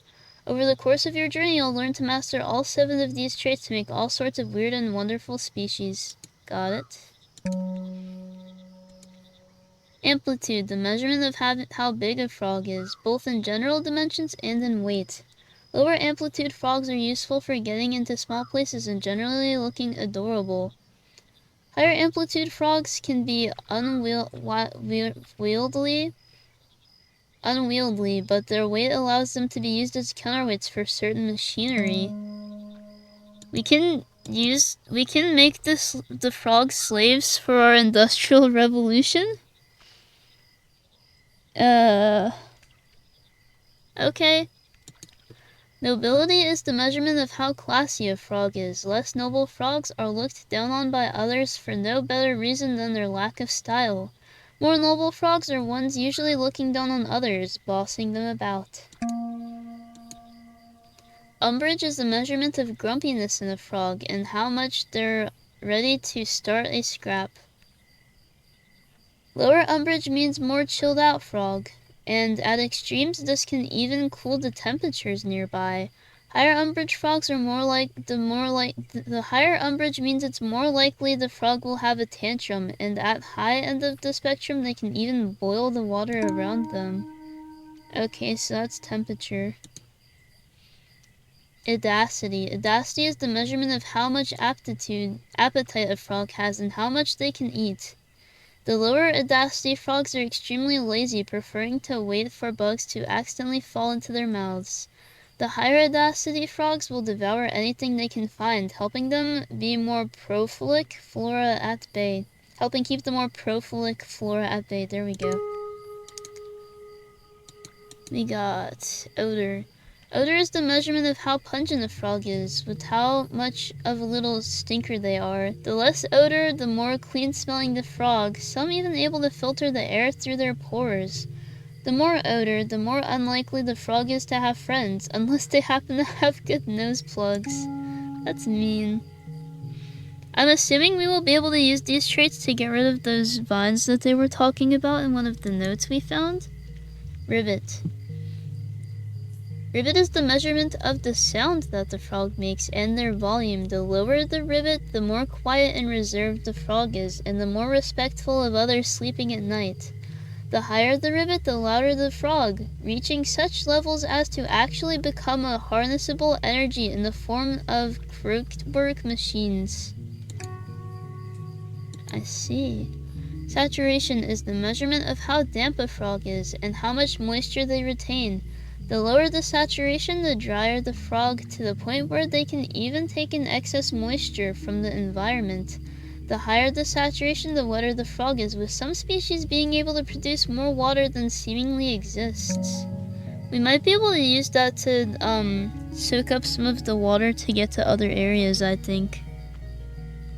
Over the course of your journey, you'll learn to master all 7 of these traits to make all sorts of weird and wonderful species. Got it? Amplitude, the measurement of how big a frog is, both in general dimensions and in weight. Lower amplitude frogs are useful for getting into small places and generally looking adorable. Higher amplitude frogs can be unwieldy, but their weight allows them to be used as counterweights for certain machinery. We can make the frog slaves for our industrial revolution? Okay. Nobility is the measurement of how classy a frog is. Less noble frogs are looked down on by others for no better reason than their lack of style. More noble frogs are ones usually looking down on others, bossing them about. Umbrage is the measurement of grumpiness in a frog and how much they're ready to start a scrap. Lower umbrage means more chilled out frog, and at extremes this can even cool the temperatures nearby. Higher umbrage frogs are the higher umbrage means it's more likely the frog will have a tantrum, and at high end of the spectrum they can even boil the water around them. Okay, so that's temperature. Audacity. Audacity is the measurement of how much appetite a frog has and how much they can eat. The lower audacity frogs are extremely lazy, preferring to wait for bugs to accidentally fall into their mouths. The higher audacity frogs will devour anything they can find, helping them be more prolific flora at bay. Helping keep the more prolific flora at bay. There we go. We got odor. Odor is the measurement of how pungent a frog is, with how much of a little stinker they are. The less odor, the more clean-smelling the frog, some even able to filter the air through their pores. The more odor, the more unlikely the frog is to have friends, unless they happen to have good nose plugs. That's mean. I'm assuming we will be able to use these traits to get rid of those vines that they were talking about in one of the notes we found. Ribbit. Ribbit is the measurement of the sound that the frog makes and their volume. The lower the ribbit, the more quiet and reserved the frog is, and the more respectful of others sleeping at night. The higher the ribbit, the louder the frog, reaching such levels as to actually become a harnessable energy in the form of clockwork machines. I see. Saturation is the measurement of how damp a frog is and how much moisture they retain. The lower the saturation, the drier the frog, to the point where they can even take in excess moisture from the environment. The higher the saturation, the wetter the frog is, with some species being able to produce more water than seemingly exists. We might be able to use that to, soak up some of the water to get to other areas, I think.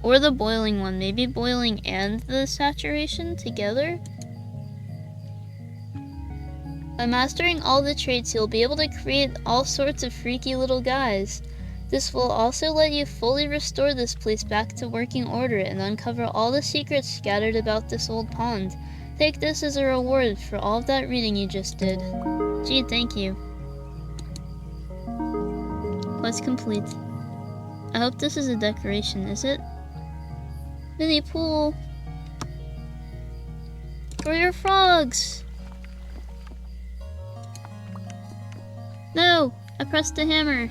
Or the boiling one. Maybe boiling and the saturation together? By mastering all the traits, you'll be able to create all sorts of freaky little guys. This will also let you fully restore this place back to working order and uncover all the secrets scattered about this old pond. Take this as a reward for all of that reading you just did. Gee, thank you. Quest complete. I hope this is a decoration, is it? Mini pool! For your frogs! No! I pressed the hammer!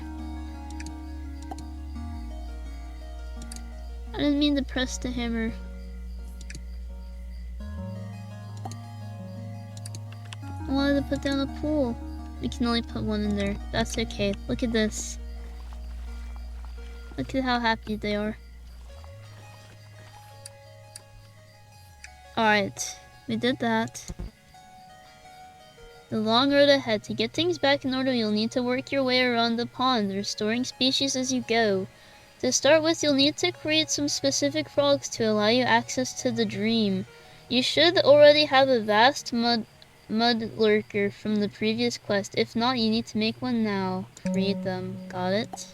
I didn't mean to press the hammer. I wanted to put down a pool. We can only put one in there. That's okay. Look at this. Look at how happy they are. Alright, we did that. The long road ahead. To get things back in order, you'll need to work your way around the pond, restoring species as you go. To start with, you'll need to create some specific frogs to allow you access to the dream. You should already have a vast mud lurker from the previous quest. If not, you need to make one now. Create them. Got it?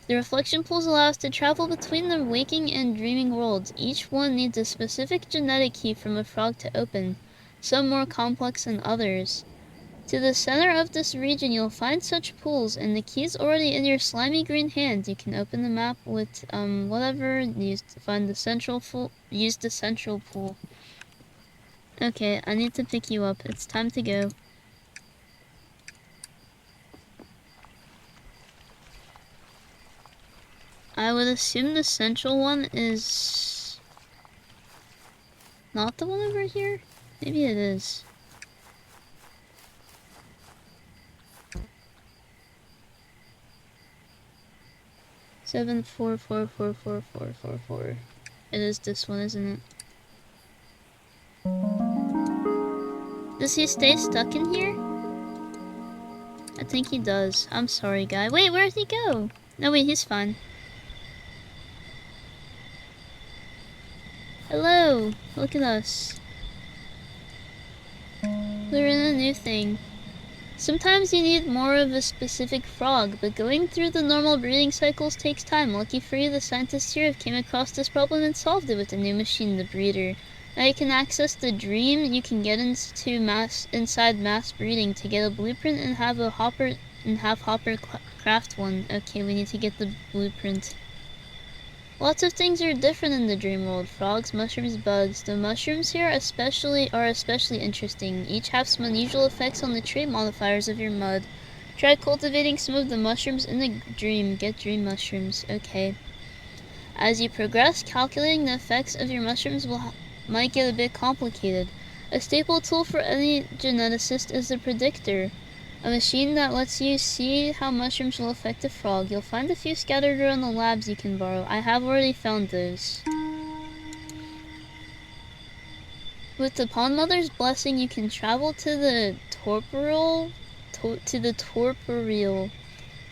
The reflection pools allow us to travel between the waking and dreaming worlds. Each one needs a specific genetic key from a frog to open, some more complex than others. To the center of this region, you'll find such pools, and the key's already in your slimy green hand. You can open the map with, whatever, use to find the central use the central pool. Okay, I need to pick you up. It's time to go. I would assume the central one is not the one over here? Maybe it is. Seven, 4, 4, 4, 4, 4, 4, 4. It is this one, isn't it? Does he stay stuck in here? I think he does. I'm sorry, guy. Wait, where did he go? No, wait, he's fine. Hello! Look at us. We're in a new thing. Sometimes you need more of a specific frog, but going through the normal breeding cycles takes time. Lucky for you, the scientists here have came across this problem and solved it with the new machine, the breeder. Now you can access the dream. You can get inside mass breeding to get a blueprint and have Hopper craft one. Okay, we need to get the blueprint. Lots of things are different in the dream world. Frogs, mushrooms, bugs. The mushrooms here are especially interesting. Each have some unusual effects on the trait modifiers of your mud. Try cultivating some of the mushrooms in the dream. Get dream mushrooms. Okay. As you progress, calculating the effects of your mushrooms might get a bit complicated. A staple tool for any geneticist is the predictor, a machine that lets you see how mushrooms will affect a frog. You'll find a few scattered around the labs you can borrow. I have already found those. With the Pond Mother's blessing, you can travel to the Torporial,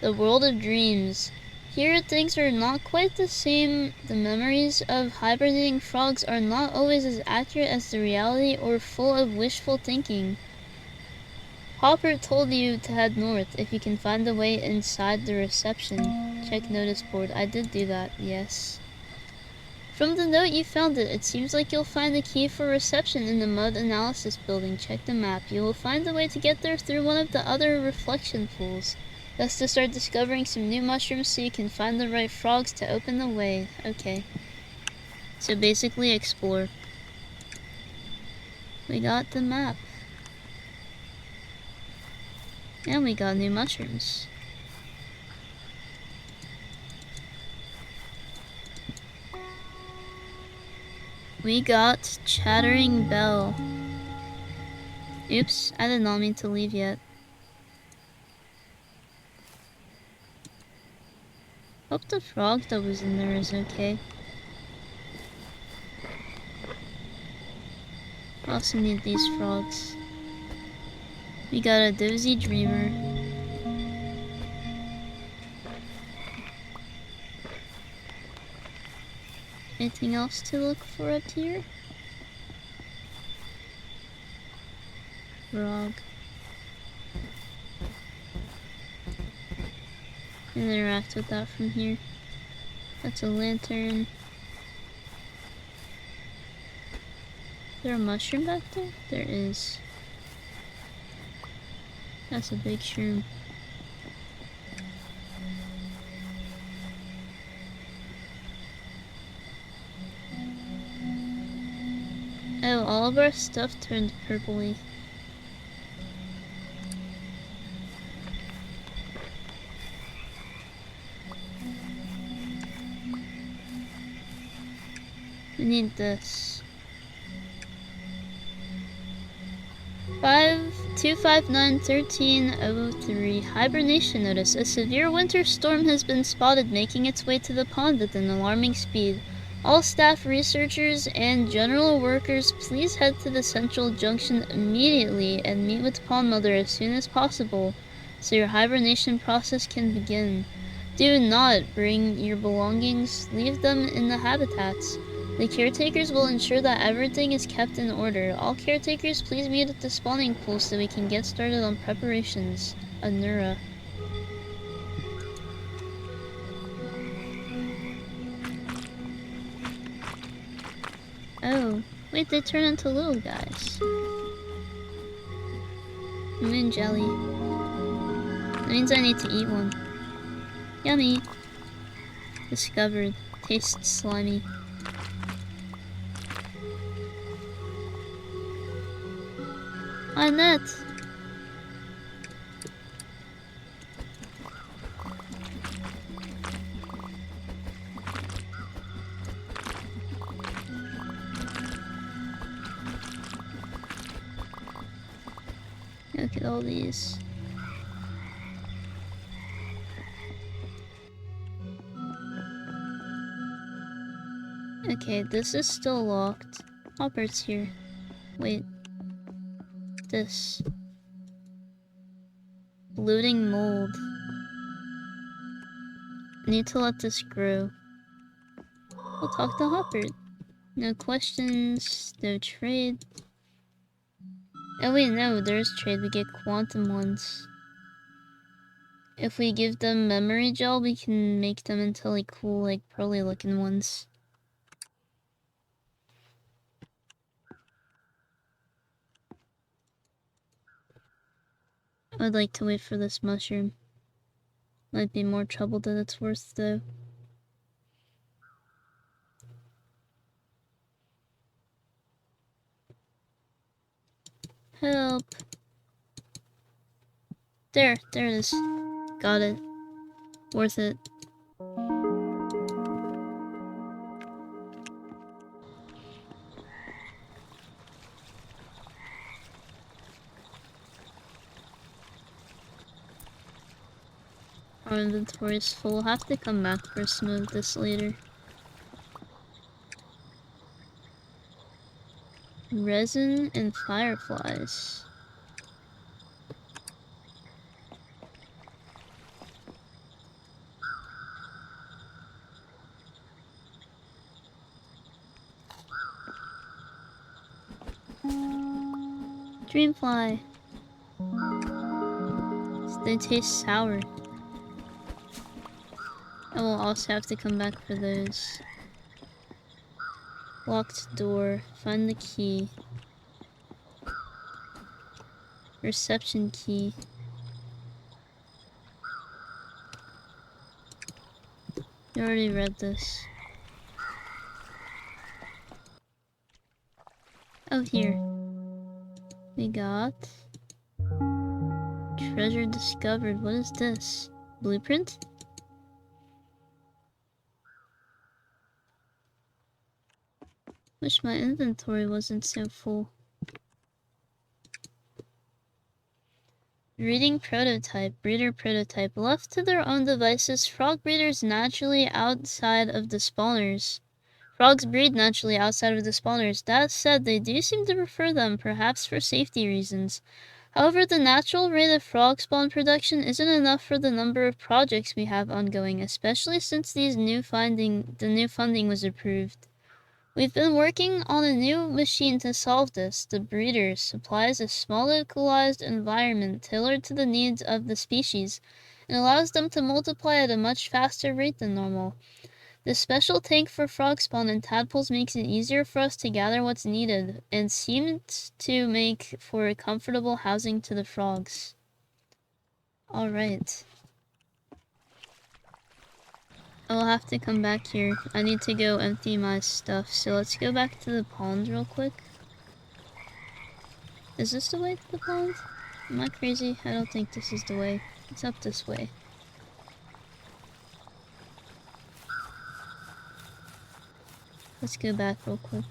the world of dreams. Here, things are not quite the same. The memories of hibernating frogs are not always as accurate as the reality or full of wishful thinking. Hopper told you to head north if you can find the way inside the reception. Check notice board. I did do that, yes. From the note you found it seems like you'll find the key for reception in the mud analysis building. Check the map. You will find the way to get there through one of the other reflection pools. That's to start discovering some new mushrooms so you can find the right frogs to open the way. Okay. So basically explore. We got the map. And we got new mushrooms. We got Chattering Bell. Oops, I did not mean to leave yet. Hope the frog that was in there is okay. Also need these frogs. We got a dozy dreamer. Anything else to look for up here? Frog. And interact with that from here. That's a lantern. Is there a mushroom back there? There is. That's a big shroom. Oh, all of our stuff turned purpley. We need this. 259-1303 Hibernation notice. A severe winter storm has been spotted making its way to the pond at an alarming speed. All staff, researchers, and general workers, please head to the central junction immediately and meet with Pond Mother as soon as possible so your hibernation process can begin. Do not bring your belongings. Leave them in the habitats. The caretakers will ensure that everything is kept in order. All caretakers, please meet at the spawning pool so we can get started on preparations. Anura. Oh, wait, they turn into little guys. Moon jelly. That means I need to eat one. Yummy. Discovered. Tastes slimy. A net. Look at all these. Okay, this is still locked. Hopper's here. Wait. This. Looting mold. Need to let this grow. We'll talk to Hopper. No questions, no trade. Oh wait, no, there's trade. We get quantum ones. If we give them memory gel, we can make them into like cool, like pearly looking ones. I'd like to wait for this mushroom. Might be more trouble than it's worth though. Help. There it is. Got it. Worth it. Our inventory is full. We'll have to come back for some of this later. Resin and fireflies. Dreamfly. They taste sour. I will also have to come back for those. Locked door. Find the key. Reception key. You already read this. Oh, here. We got... Treasure discovered. What is this? Blueprint? Wish my inventory wasn't so full. Breeding prototype. Breeder prototype. Left to their own devices, frog breeders naturally outside of the spawners. Frogs breed naturally outside of the spawners. That said, they do seem to prefer them, perhaps for safety reasons. However, the natural rate of frog spawn production isn't enough for the number of projects we have ongoing, especially since the new funding was approved. We've been working on a new machine to solve this. The breeder supplies a small localized environment tailored to the needs of the species and allows them to multiply at a much faster rate than normal. This special tank for frog spawn and tadpoles makes it easier for us to gather what's needed and seems to make for comfortable housing to the frogs. Alright. I'll have to come back here. I need to go empty my stuff, so let's go back to the pond real quick. Is this the way to the pond? Am I crazy? I don't think this is the way. It's up this way. Let's go back real quick.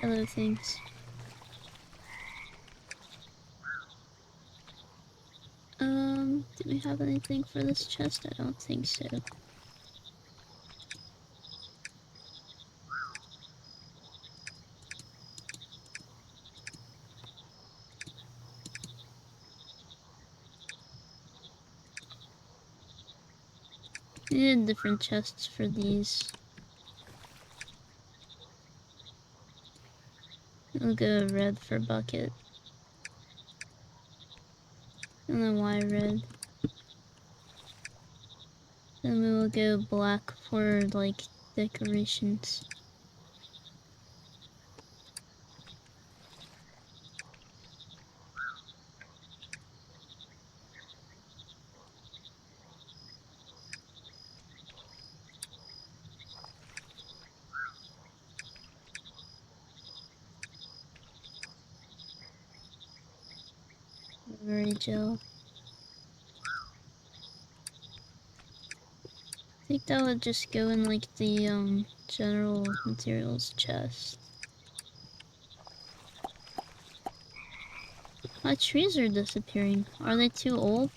Other things. Do we have anything for this chest? I don't think so. We need different chests for these. We'll go red for bucket. And then why red? Then we will go black for like decorations. Memory gel. I think that would just go in like the general materials chest. My trees are disappearing. Are they too old?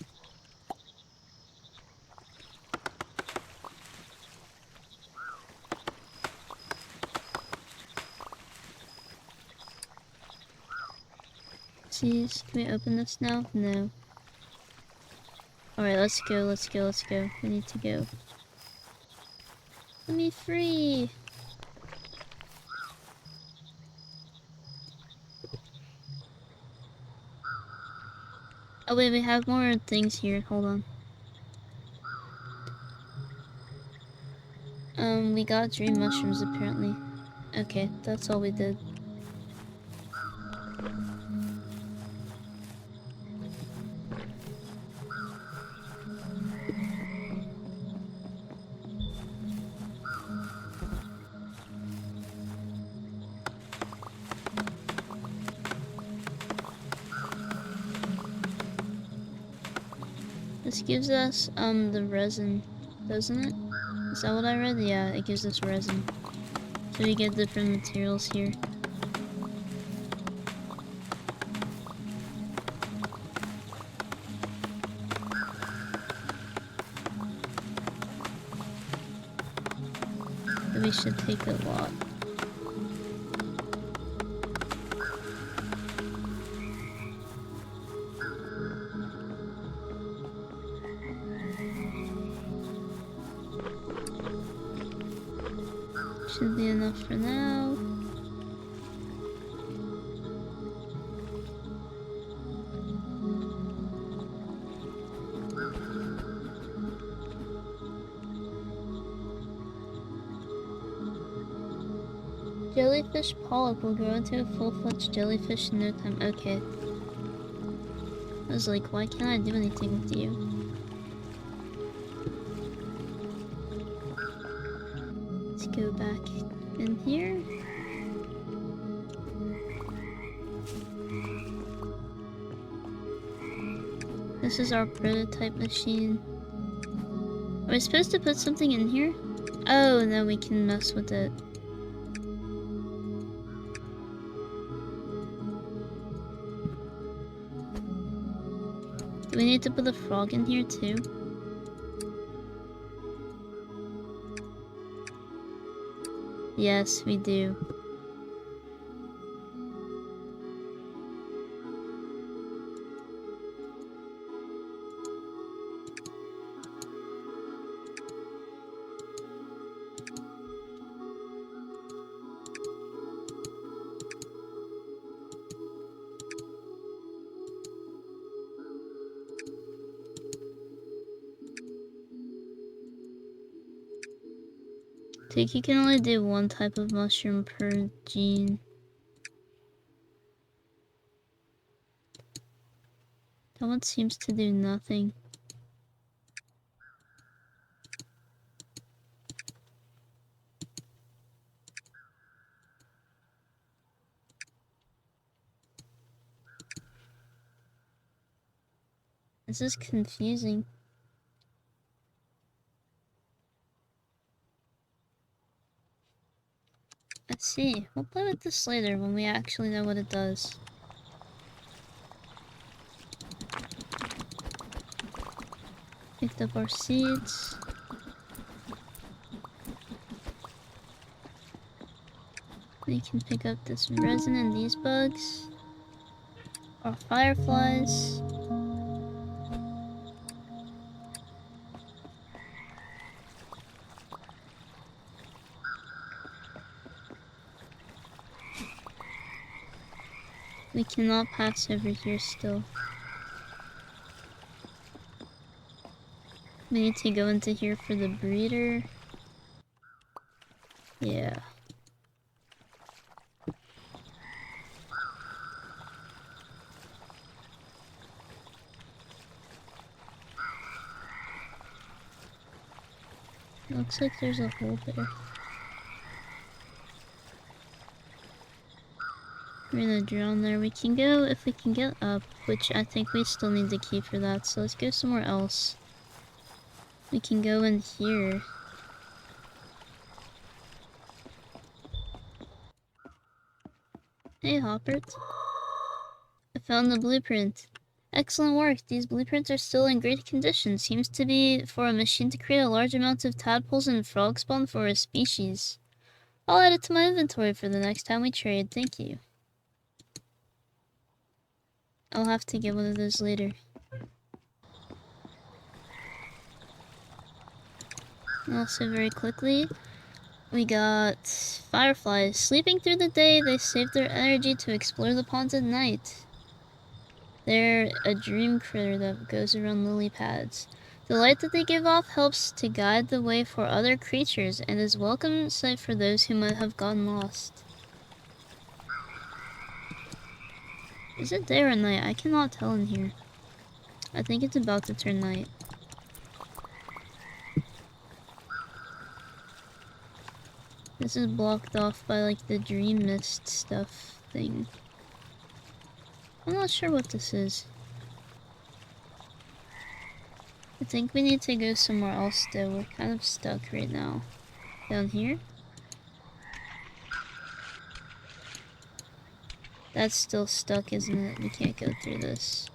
Jeez, can we open this now? No. Alright, let's go, let's go, let's go. We need to go. Let me free! Oh wait, we have more things here. Hold on. We got dream mushrooms apparently. Okay, that's all we did. This gives us, the resin, doesn't it? Is that what I read? Yeah, it gives us resin. So we get different materials here. But we should take a lot. Should be enough for now. Jellyfish polyp will grow into a full-fledged jellyfish in no time. Okay. I was like, why can't I do anything with you? Let's go back in here. This is our prototype machine. Are we supposed to put something in here? Oh, no, we can mess with it. Do we need to put a frog in here too? Yes, we do. I think you can only do one type of mushroom per gene. That one seems to do nothing. This is confusing. Let's see. We'll play with this later when we actually know what it does. Picked up our seeds. We can pick up this resin and these bugs. Our fireflies. We cannot pass over here still. We need to go into here for the breeder. Yeah. Looks like there's a hole there. We're gonna drown there. We can go if we can get up, which I think we still need the key for that, so let's go somewhere else. We can go in here. Hey, Hoppert. I found the blueprint. Excellent work. These blueprints are still in great condition. Seems to be for a machine to create a large amount of tadpoles and frog spawn for a species. I'll add it to my inventory for the next time we trade. Thank you. I'll have to get one of those later. Also, very quickly, we got fireflies. Sleeping through the day, they save their energy to explore the ponds at night. They're a dream critter that goes around lily pads. The light that they give off helps to guide the way for other creatures and is a welcome sight for those who might have gotten lost. Is it day or night? I cannot tell in here. I think it's about to turn night. This is blocked off by like the dream mist stuff thing. I'm not sure what this is. I think we need to go somewhere else though. We're kind of stuck right now. Down here? That's still stuck, isn't it? We can't go through this.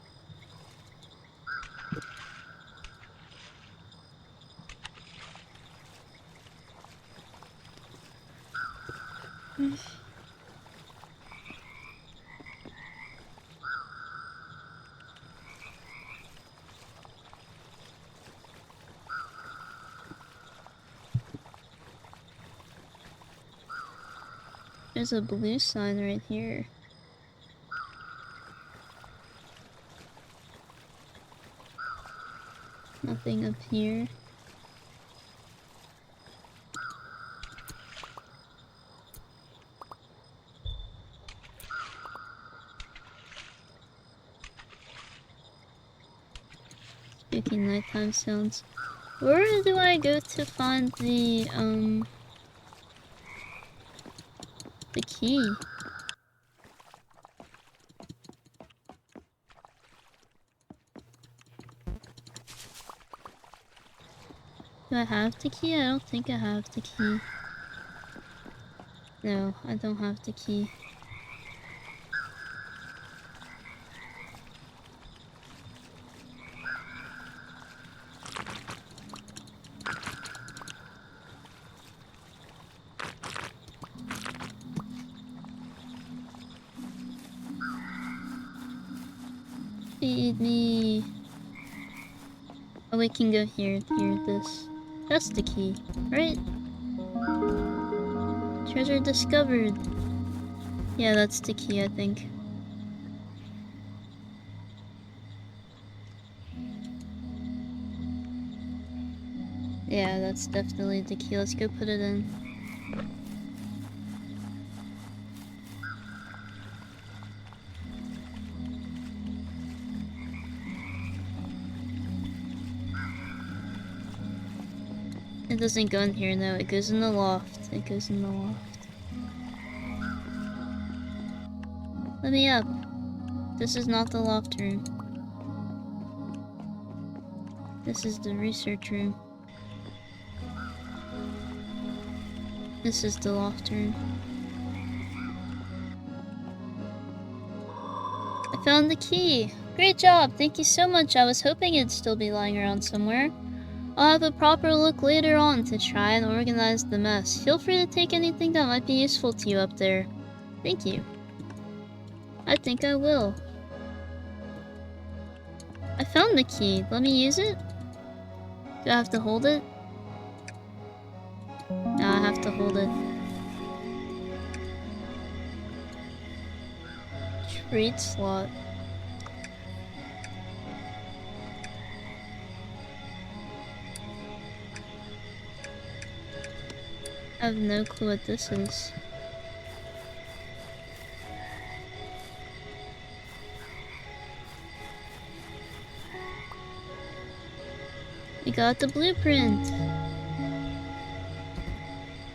There's a blue sign right here. Nothing up here. Spooky nighttime sounds. Where do I go to find the key? Do I have the key? I don't think I have the key. No, I don't have the key. Feed me. Oh, we can go here. Here, this. That's the key, right? Treasure discovered. Yeah, that's the key, I think. Yeah, that's definitely the key. Let's go put it in. It doesn't go in here, no. It goes in the loft. It goes in the loft. Let me up. This is not the loft room. This is the research room. This is the loft room. I found the key! Great job! Thank you so much. I was hoping it'd still be lying around somewhere. I'll have a proper look later on to try and organize the mess. Feel free to take anything that might be useful to you up there. Thank you. I think I will. I found the key. Let me use it? Do I have to hold it? No, I have to hold it. Trade slot. I have no clue what this is. We got the blueprint!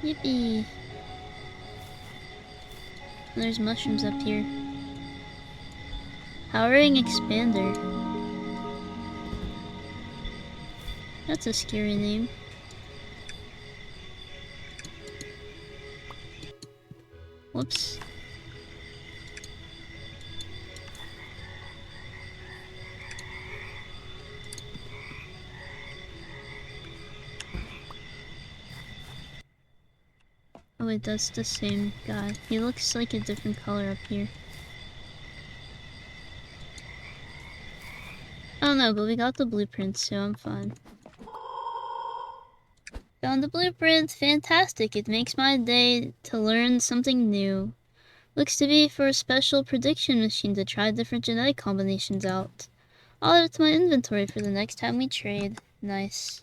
Yippee! And there's mushrooms up here. Powering expander. That's a scary name. Whoops. Oh wait, that's the same guy. He looks like a different color up here. I don't know, but we got the blueprint, so I'm fine. Found the blueprint! Fantastic! It makes my day to learn something new. Looks to be for a special prediction machine to try different genetic combinations out. I'll add it to my inventory for the next time we trade. Nice.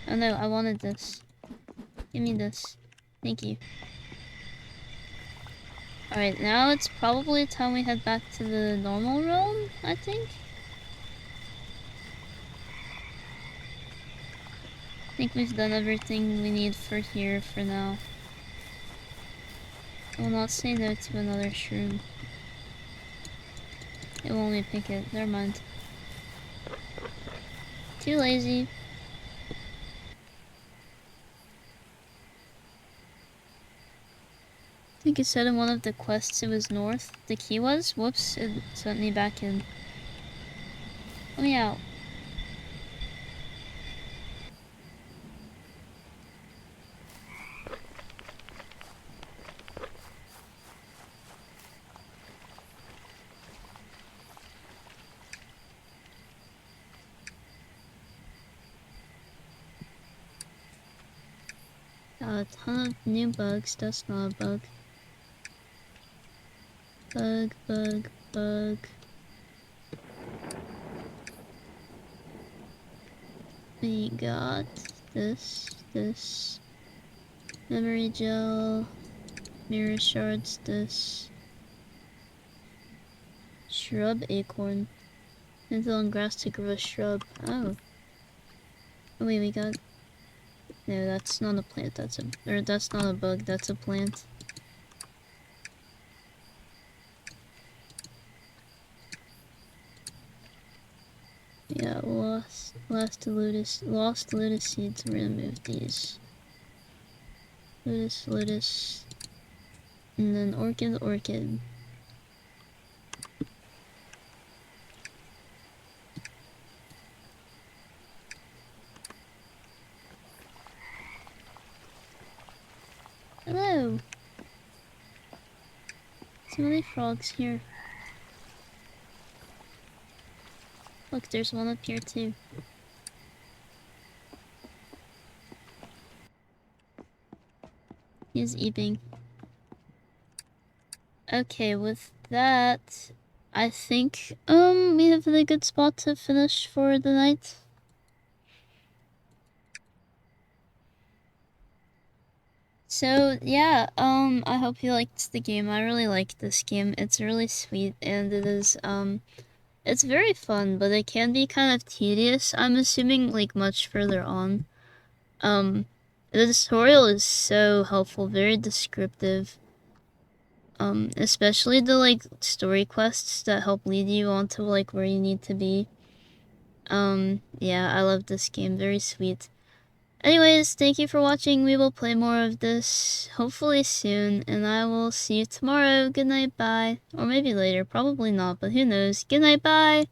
Oh no, I wanted this. Give me this. Thank you. Alright, now it's probably time we head back to the normal realm, I think? I think we've done everything we need for here for now. I will not say no to another shroom. It will only pick it. Never mind. Too lazy. I think it said in one of the quests it was north. The key was? Whoops, it sent me back in. Let me out. Got a ton of new bugs. That's not a bug. Bug, bug, bug. We got this, memory gel, mirror shards, this. Shrub acorn. Thistle and grass to grow a shrub. Oh. Oh wait, we got... No, that's not a plant, that's not a bug, that's a plant. We got lost lotus seeds. We're gonna move these. Lotus, and then orchid. Hello. So many frogs here. Look, there's one up here too. He's eating. Okay, with that, I think we have a good spot to finish for the night. So yeah, I hope you liked the game. I really like this game. It's really sweet, and it is it's very fun, but it can be kind of tedious. I'm assuming like much further on. The tutorial is so helpful, very descriptive. Especially the like story quests that help lead you on to like where you need to be. Yeah, I love this game, very sweet. Anyways, thank you for watching. We will play more of this hopefully soon, and I will see you tomorrow. Good night, bye. Or maybe later, probably not, but who knows. Good night, bye.